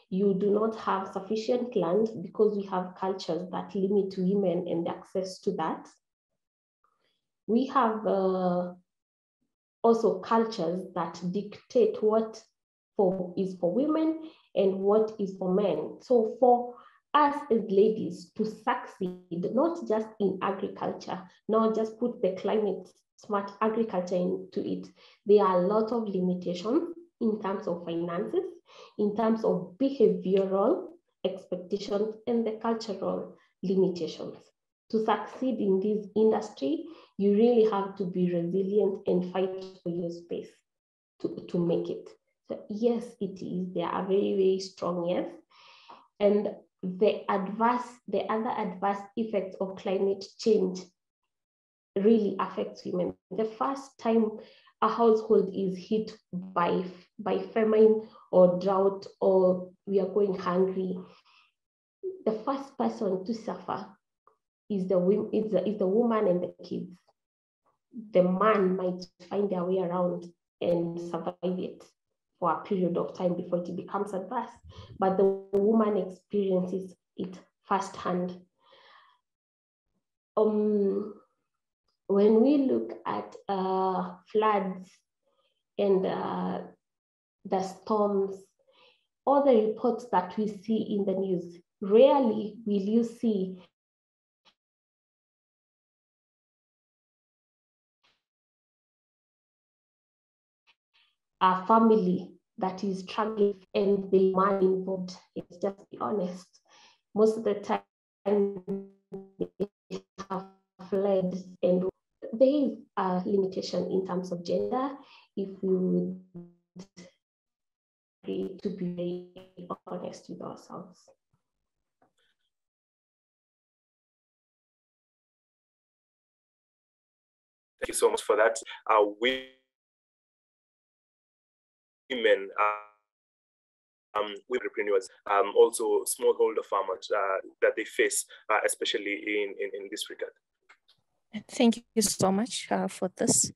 You do not have sufficient land because we have cultures that limit women and access to that. We have also cultures that dictate what is for women and what is for men. So for us as ladies to succeed, not just in agriculture, not just put the climate smart agriculture into it, there are a lot of limitations in terms of finances, in terms of behavioral expectations, and the cultural limitations. To succeed in this industry, you really have to be resilient and fight for your space to make it. So yes, it is. There are very, very strong yes. And the other adverse effects of climate change really affects women. The first time a household is hit by famine or drought, or we are going hungry, the first person to suffer is the woman and the kids. The man might find their way around and survive it for a period of time before it becomes adverse, but the woman experiences it firsthand. When we look at floods and the storms, all the reports that we see in the news, rarely will you see a family that is struggling and the man involved. Let's just be honest. Most of the time, they have fled, and there is a limitation in terms of gender. If we would agree to be very honest with ourselves. Thank you so much for that. Women, agripreneurs, also smallholder farmers that they face, especially in this regard. Thank you so much for this.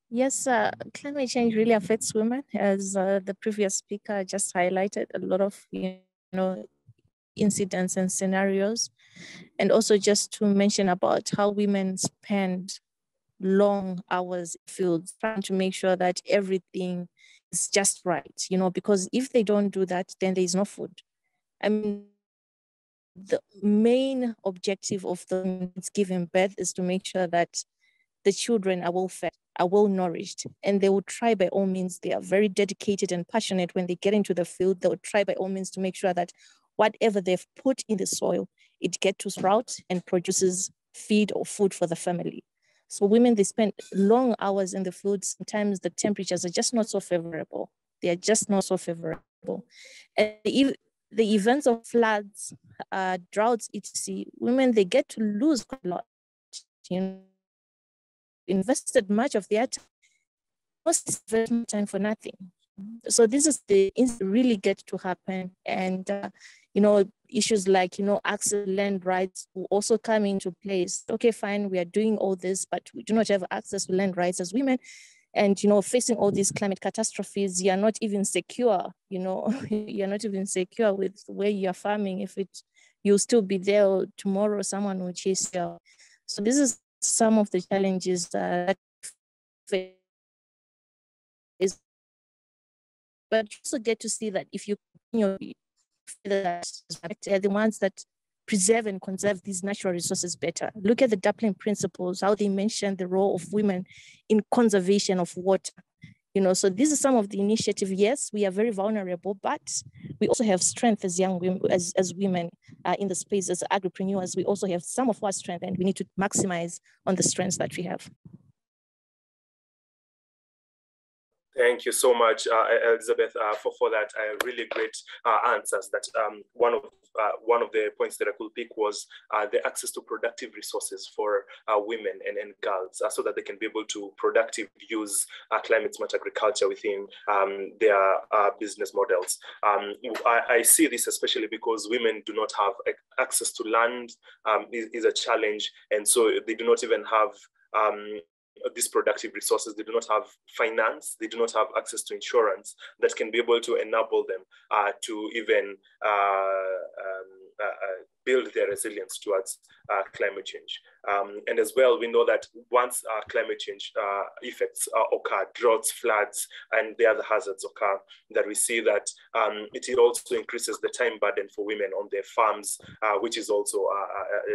Yes, climate change really affects women, as the previous speaker just highlighted a lot of incidents and scenarios, and also just to mention about how women spend long hours in fields trying to make sure that everything is just right, because if they don't do that, then there is no food. I mean, the main objective of the giving birth is to make sure that the children are well fed, are well nourished, and they will try by all means. They are very dedicated and passionate. When they get into the field, they will try by all means to make sure that whatever they've put in the soil, it gets to sprout and produces feed or food for the family. So women, they spend long hours in the field. Sometimes the temperatures are just not so favorable. They are just not so favorable. And the events of floods, droughts, etc., women, they get to lose quite a lot. Invested much of their time, most investment time for nothing. So this is the really get to happen, and issues like access to land rights will also come into place. Okay, fine, we are doing all this, but we do not have access to land rights as women, and facing all these climate catastrophes, you are not even secure. You're not even secure with where you are farming. If you'll still be there, or tomorrow someone will chase you. So this is some of the challenges that is, but you also get to see that if you they're the ones that preserve and conserve these natural resources better. Look at the Dublin Principles, how they mention the role of women in conservation of water. So these are some of the initiatives. Yes, we are very vulnerable, but we also have strength as young women, as women in the space, as agripreneurs. We also have some of our strength, and we need to maximize on the strengths that we have. Thank you so much, Elizabeth, for that really great answers. That one of the points that I could pick was the access to productive resources for women and girls, so that they can be able to productive use climate smart agriculture within their business models. I see this especially because women do not have access to land is a challenge, and so they do not even have these productive resources. They do not have finance, they do not have access to insurance that can be able to enable them to even build their resilience towards climate change. And as well, we know that once climate change effects occur, droughts, floods, and the other hazards occur, that we see that it also increases the time burden for women on their farms, which is also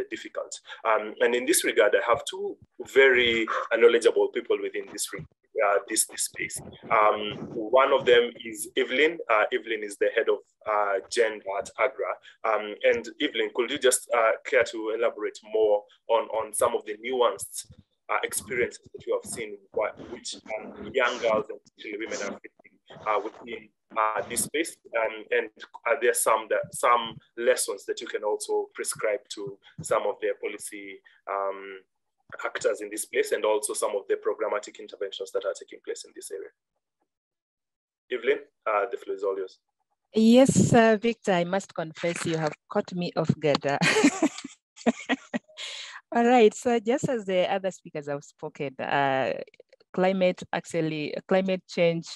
difficult. And in this regard, I have two very knowledgeable people within this space. One of them is Evelyn. Evelyn is the head of gender at Agra. And Evelyn, could you just care to elaborate more on some of the nuanced experiences that you have seen, which young girls and especially women are facing within this space, and are there some lessons that you can also prescribe to some of their policy actors in this place, and also some of the programmatic interventions that are taking place in this area? Evelyn, the floor is all yours. Yes, Victor, I must confess you have caught me off guard. All right, so just as the other speakers have spoken, climate change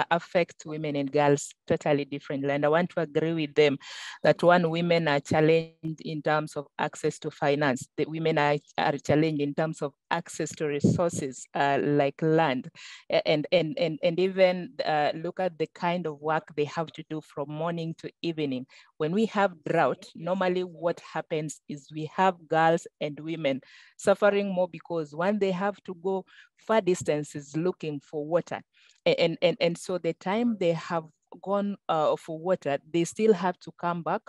affect women and girls totally differently. And I want to agree with them that women are challenged in terms of access to finance. The women are challenged in terms of access to resources like land, and even look at the kind of work they have to do from morning to evening. When we have drought, normally what happens is we have girls and women suffering more because one, they have to go far distances looking for water. And so the time they have gone for water, they still have to come back,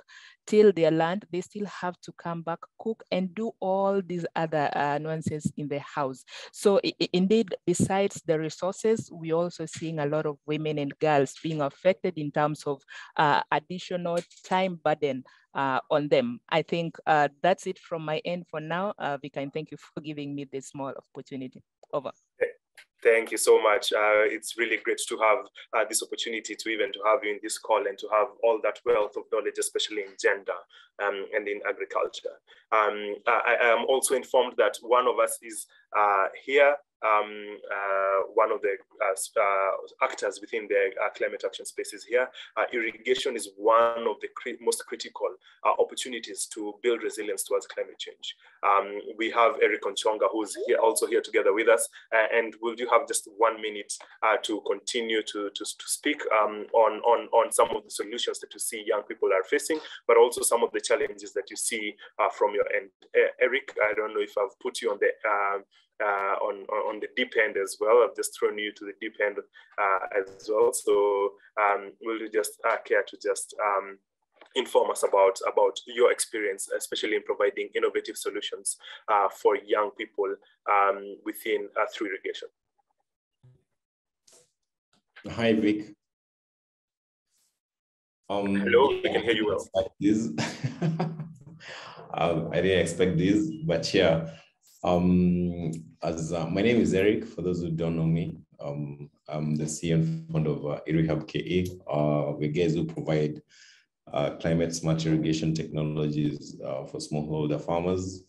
till their land, they still have to come back, cook, and do all these other nuances in the house. So indeed, besides the resources, we're also seeing a lot of women and girls being affected in terms of additional time burden on them. I think that's it from my end for now. Vika, and thank you for giving me this small opportunity. Over. Thank you so much. It's really great to have this opportunity to have you in this call and to have all that wealth of knowledge, especially in gender and in agriculture. I am also informed that one of us is here. One of the actors within the climate action spaces here. Irrigation is one of the most critical opportunities to build resilience towards climate change. We have Eric Onchonga, who's also here together with us, and will you have just 1 minute to continue to speak on some of the solutions that you see young people are facing, but also some of the challenges that you see from your end. Eric, I don't know if I've put you on the on the deep end as well. I've just thrown you to the deep end as well. So will you just care to just inform us about your experience, especially in providing innovative solutions for young people within through irrigation? Hi, Vic. Hello, we can hear you well. I didn't expect this, but yeah. My name is Eric. For those who don't know me, I'm the CEO and founder of IrriHub KE. We're guys who provide climate smart irrigation technologies for smallholder farmers.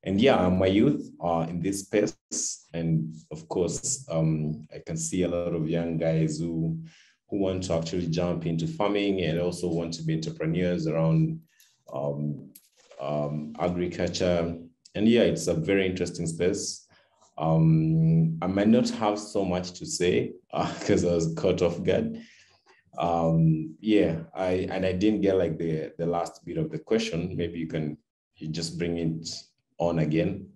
And yeah, I'm a youth in this space. And of course, I can see a lot of young guys who want to actually jump into farming and also want to be entrepreneurs around agriculture. And yeah, it's a very interesting space. I might not have so much to say because I was caught off guard. Yeah, I didn't get like the last bit of the question. Maybe you just bring it on again.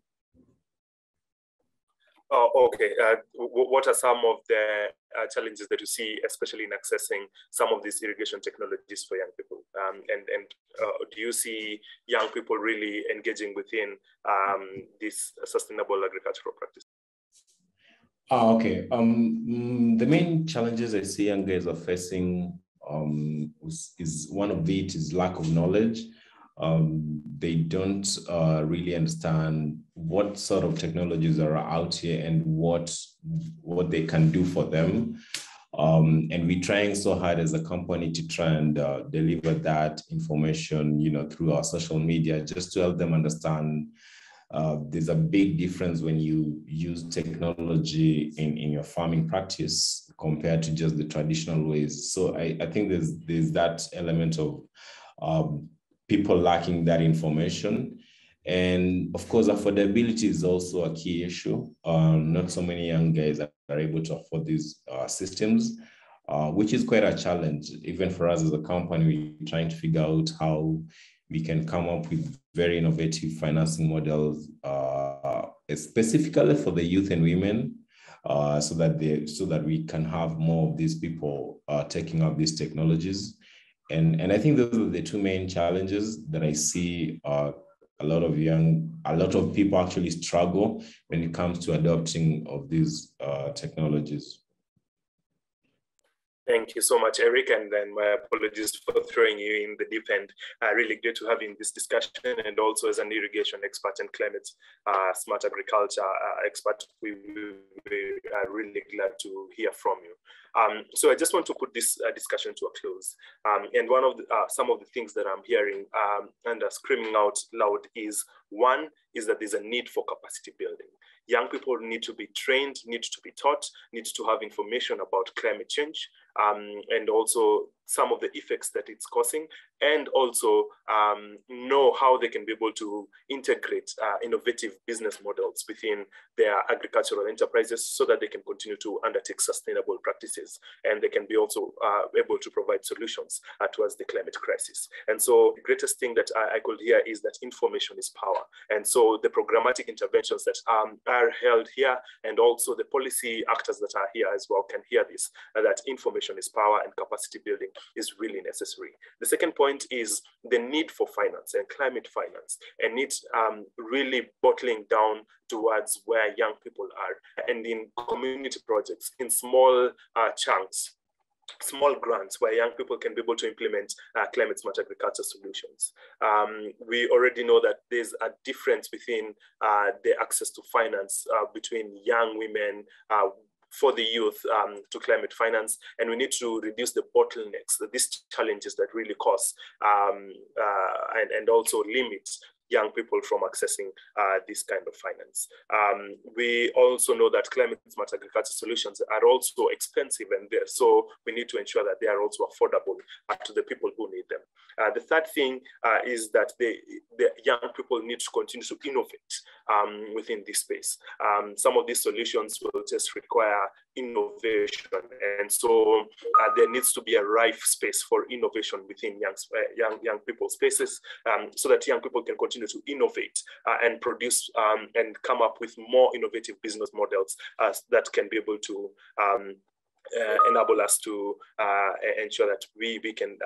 Okay. What are some of the challenges that you see, especially in accessing some of these irrigation technologies for young people? And do you see young people really engaging within this sustainable agricultural practice? Okay. The main challenges I see young guys are facing is one of it is lack of knowledge. They don't really understand what sort of technologies are out here and what they can do for them. And we're trying so hard as a company to try and deliver that information, through our social media, just to help them understand there's a big difference when you use technology in your farming practice compared to just the traditional ways. So I think there's that element of people lacking that information. And of course, affordability is also a key issue. Not so many young guys are able to afford these systems, which is quite a challenge. Even for us as a company, we're trying to figure out how we can come up with very innovative financing models, specifically for the youth and women, so that we can have more of these people taking up these technologies. And I think those are the two main challenges that I see. A lot of people actually struggle when it comes to adopting of these technologies. Thank you so much, Eric, and then my apologies for throwing you in the deep end. Really great to have you in this discussion, and also as an irrigation expert and climate smart agriculture expert, we are really glad to hear from you. So I just want to put this discussion to a close. And one of some of the things that I'm hearing and screaming out loud is, one, is that there's a need for capacity building. Young people need to be trained, need to be taught, need to have information about climate change, and also some of the effects that it's causing, and also know how they can be able to integrate innovative business models within their agricultural enterprises so that they can continue to undertake sustainable practices, and they can be also able to provide solutions towards the climate crisis. And so the greatest thing that I could hear is that information is power. And so the programmatic interventions that are held here, and also the policy actors that are here as well, can hear this, that information is power and capacity building is really necessary. The second point is the need for finance and climate finance, and it's really bottling down towards where young people are, and in community projects, in small chunks, small grants where young people can be able to implement climate smart agriculture solutions. We already know that there's a difference within the access to finance between young women, for the youth to climate finance, and we need to reduce the bottlenecks, these challenges that really cause and also limit young people from accessing this kind of finance. We also know that climate smart agriculture solutions are also expensive, and so we need to ensure that they are also affordable to the people who need them. The third thing is that the young people need to continue to innovate within this space. Some of these solutions will just require innovation, and so there needs to be a rife space for innovation within young people's spaces, so that young people can continue to innovate and produce and come up with more innovative business models that can be able to enable us to ensure that we can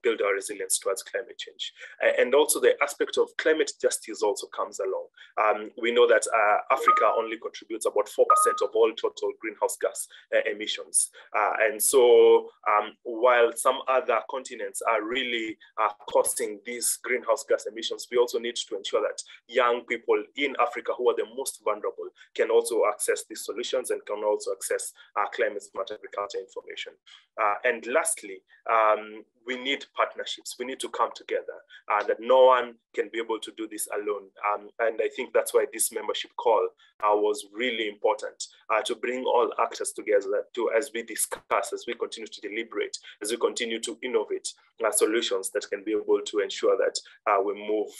build our resilience towards climate change. And also the aspect of climate justice also comes along. We know that Africa only contributes about 4% of all total greenhouse gas emissions. And so while some other continents are really causing these greenhouse gas emissions, we also need to ensure that young people in Africa who are the most vulnerable can also access these solutions and can also access climate smart agriculture information. And lastly, we need partnerships. We need to come together, that no one can be able to do this alone. And I think that's why this membership call was really important, to bring all actors together as we discuss, as we continue to deliberate, as we continue to innovate solutions that can be able to ensure that we move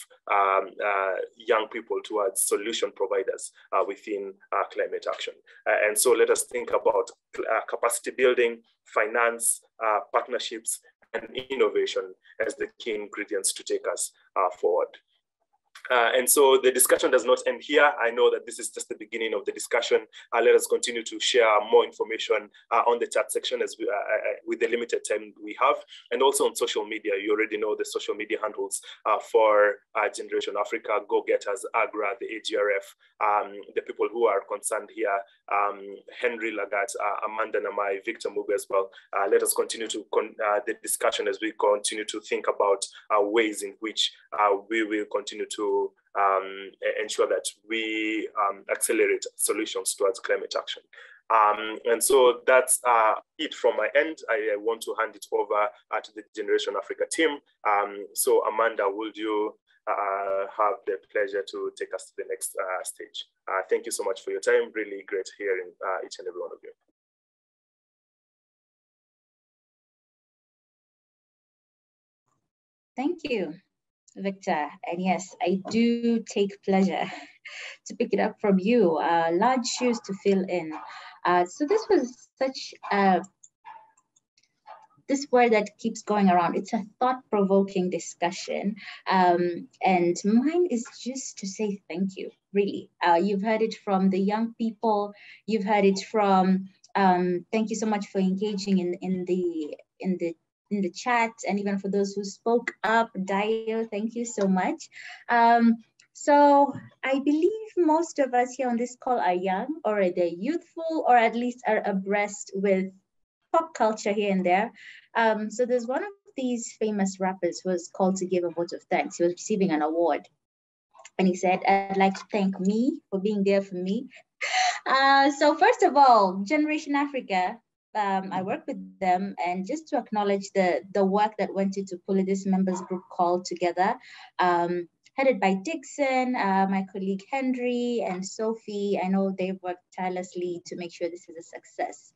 young people towards solution providers within climate action. And so let us think about capacity building, finance, partnerships, and innovation as the key ingredients to take us forward. And so the discussion does not end here. I know that this is just the beginning of the discussion. Let us continue to share more information on the chat section as we, with the limited time we have, and also on social media. You already know the social media handles for Generation Africa, Go Getters, Agra, the AGRF, the people who are concerned here, Henry Lagat, Amanda Namai, Victor Mugu as well. Let us continue to the discussion as we continue to think about ways in which we will continue to ensure that we accelerate solutions towards climate action. And so that's it from my end. I want to hand it over to the Generation Africa team. So Amanda, would you have the pleasure to take us to the next stage? Thank you so much for your time. Really great hearing each and every one of you. Thank you, Victor. And yes, I do take pleasure to pick it up from you. Large shoes to fill in. So this was such this word that keeps going around. It's a thought-provoking discussion. And mine is just to say thank you, really. You've heard it from the young people. You've heard it from, thank you so much for engaging in the chat, and even for those who spoke up. Dio, thank you so much. So I believe most of us here on this call are young, or they're youthful, or at least are abreast with pop culture here and there. So there's one of these famous rappers who was called to give a vote of thanks. He was receiving an award. And he said, I'd like to thank me for being there for me. So first of all, Generation Africa, I work with them, and just to acknowledge the work that went into pulling this members group call together, headed by Dixon, my colleague Henry and Sophie. I know they've worked tirelessly to make sure this is a success.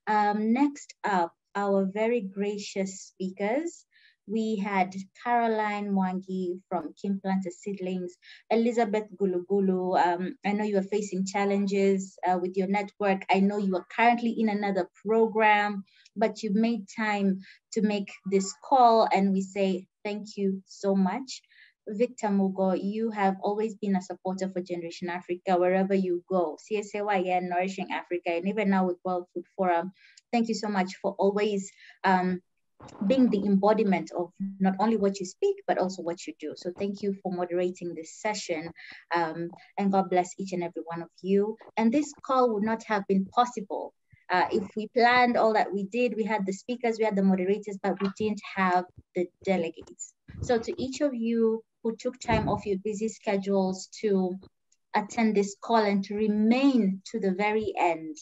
Next up, our very gracious speakers. We had Caroline Mwangi from Kim Planter Seedlings, Elizabeth Gulugulu. I know you are facing challenges with your network. I know you are currently in another program, but you made time to make this call, and we say thank you so much. Victor Mugo, you have always been a supporter for Generation Africa wherever you go. CSAY, Nourishing Africa, and even now with World Food Forum. Thank you so much for always being the embodiment of not only what you speak, but also what you do. So thank you for moderating this session, and God bless each and every one of you. And this call would not have been possible if we planned all that we did. We had the speakers, we had the moderators, but we didn't have the delegates. So to each of you who took time off your busy schedules to attend this call and to remain to the very end,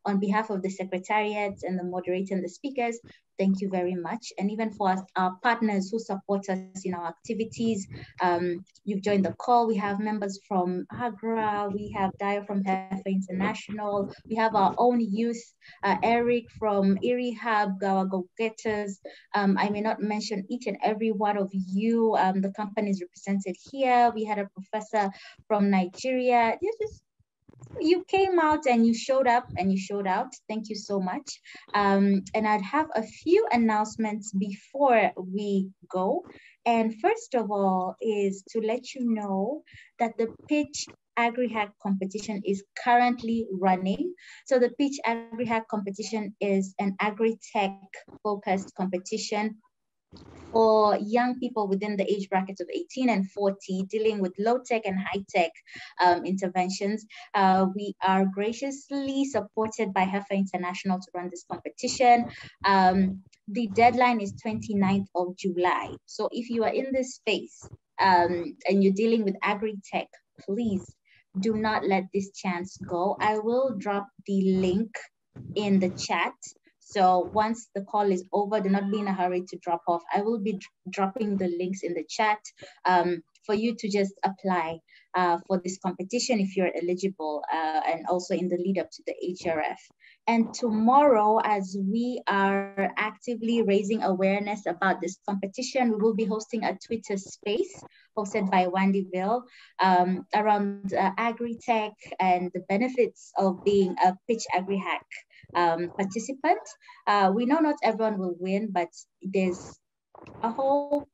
on behalf of the Secretariat and the moderator and the speakers, thank you very much. And even for our partners who support us in our activities, you've joined the call. We have members from Agra, we have Dio from Heifer International, we have our own youth, Eric from Erie Hub, our Go Getters. I may not mention each and every one of you. The company is represented here. We had a professor from Nigeria. You came out and you showed up and you showed out. Thank you so much. And I'd have a few announcements before we go. And first of all is to let you know that the Pitch AgriHack competition is currently running. So the Pitch AgriHack competition is an agri-tech focused competition for young people within the age brackets of 18 and 40, dealing with low-tech and high-tech interventions. We are graciously supported by Heifer International to run this competition. The deadline is 29th of July. So if you are in this space and you're dealing with agri-tech, please do not let this chance go. I will drop the link in the chat. So once the call is over, do not be in a hurry to drop off. I will be dropping the links in the chat for you to just apply for this competition if you're eligible, and also in the lead up to the HRF. And tomorrow, as we are actively raising awareness about this competition, we will be hosting a Twitter space hosted by Wandyville around agri-tech and the benefits of being a Pitch AgriHack participant. We know not everyone will win, but there's a whole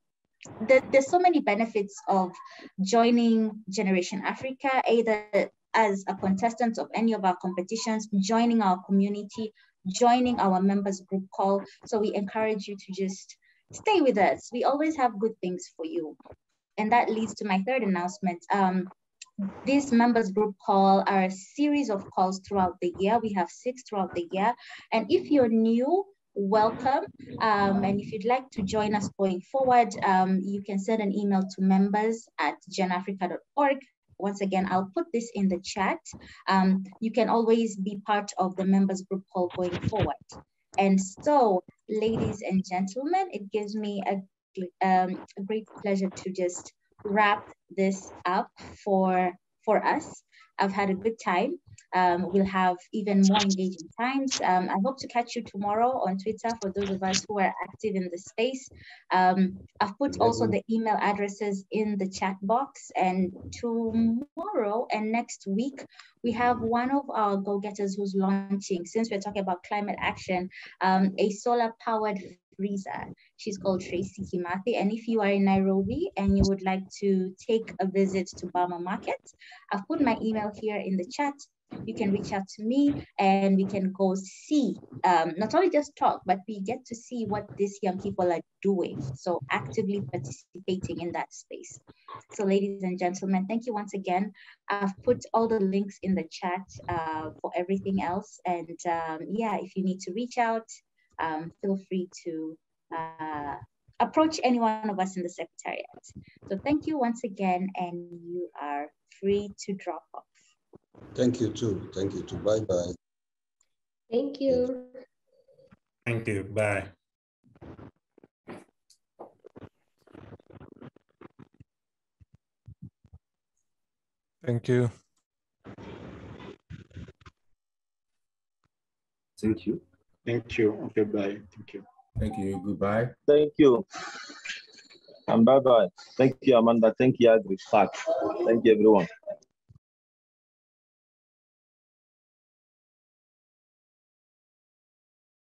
there's so many benefits of joining Generation Africa, either as a contestant of any of our competitions, joining our community, joining our members group call. So we encourage you to just stay with us. We always have good things for you. And that leads to my third announcement. These members group call are a series of calls throughout the year. We have 6 throughout the year. And if you're new, welcome. And if you'd like to join us going forward, you can send an email to members@genafrica.org. Once again, I'll put this in the chat. You can always be part of the members group call going forward. And so, ladies and gentlemen, it gives me a great pleasure to just wrap this up for us. I've had a good time. We'll have even more engaging times. I hope to catch you tomorrow on Twitter for those of us who are active in the space. I've put also the email addresses in the chat box, and tomorrow and next week, we have one of our go-getters who's launching, since we're talking about climate action, a solar-powered freezer. She's called Tracy Kimathi. And if you are in Nairobi and you would like to take a visit to Bama Market, I've put my email here in the chat. You can reach out to me and we can go see, not only just talk, but we get to see what these young people are doing. So actively participating in that space. So ladies and gentlemen, thank you once again. I've put all the links in the chat for everything else. And yeah, if you need to reach out, feel free to approach any one of us in the Secretariat. So thank you once again, and you are free to drop off. Thank you too. Thank you too. Bye-bye. Thank you. Thank you. Bye. Thank you. Thank you. Thank you. Okay, bye. Thank you. Thank you. Goodbye. Thank you. And bye-bye. Thank you, Amanda. Thank you, Agri. Thank you, everyone.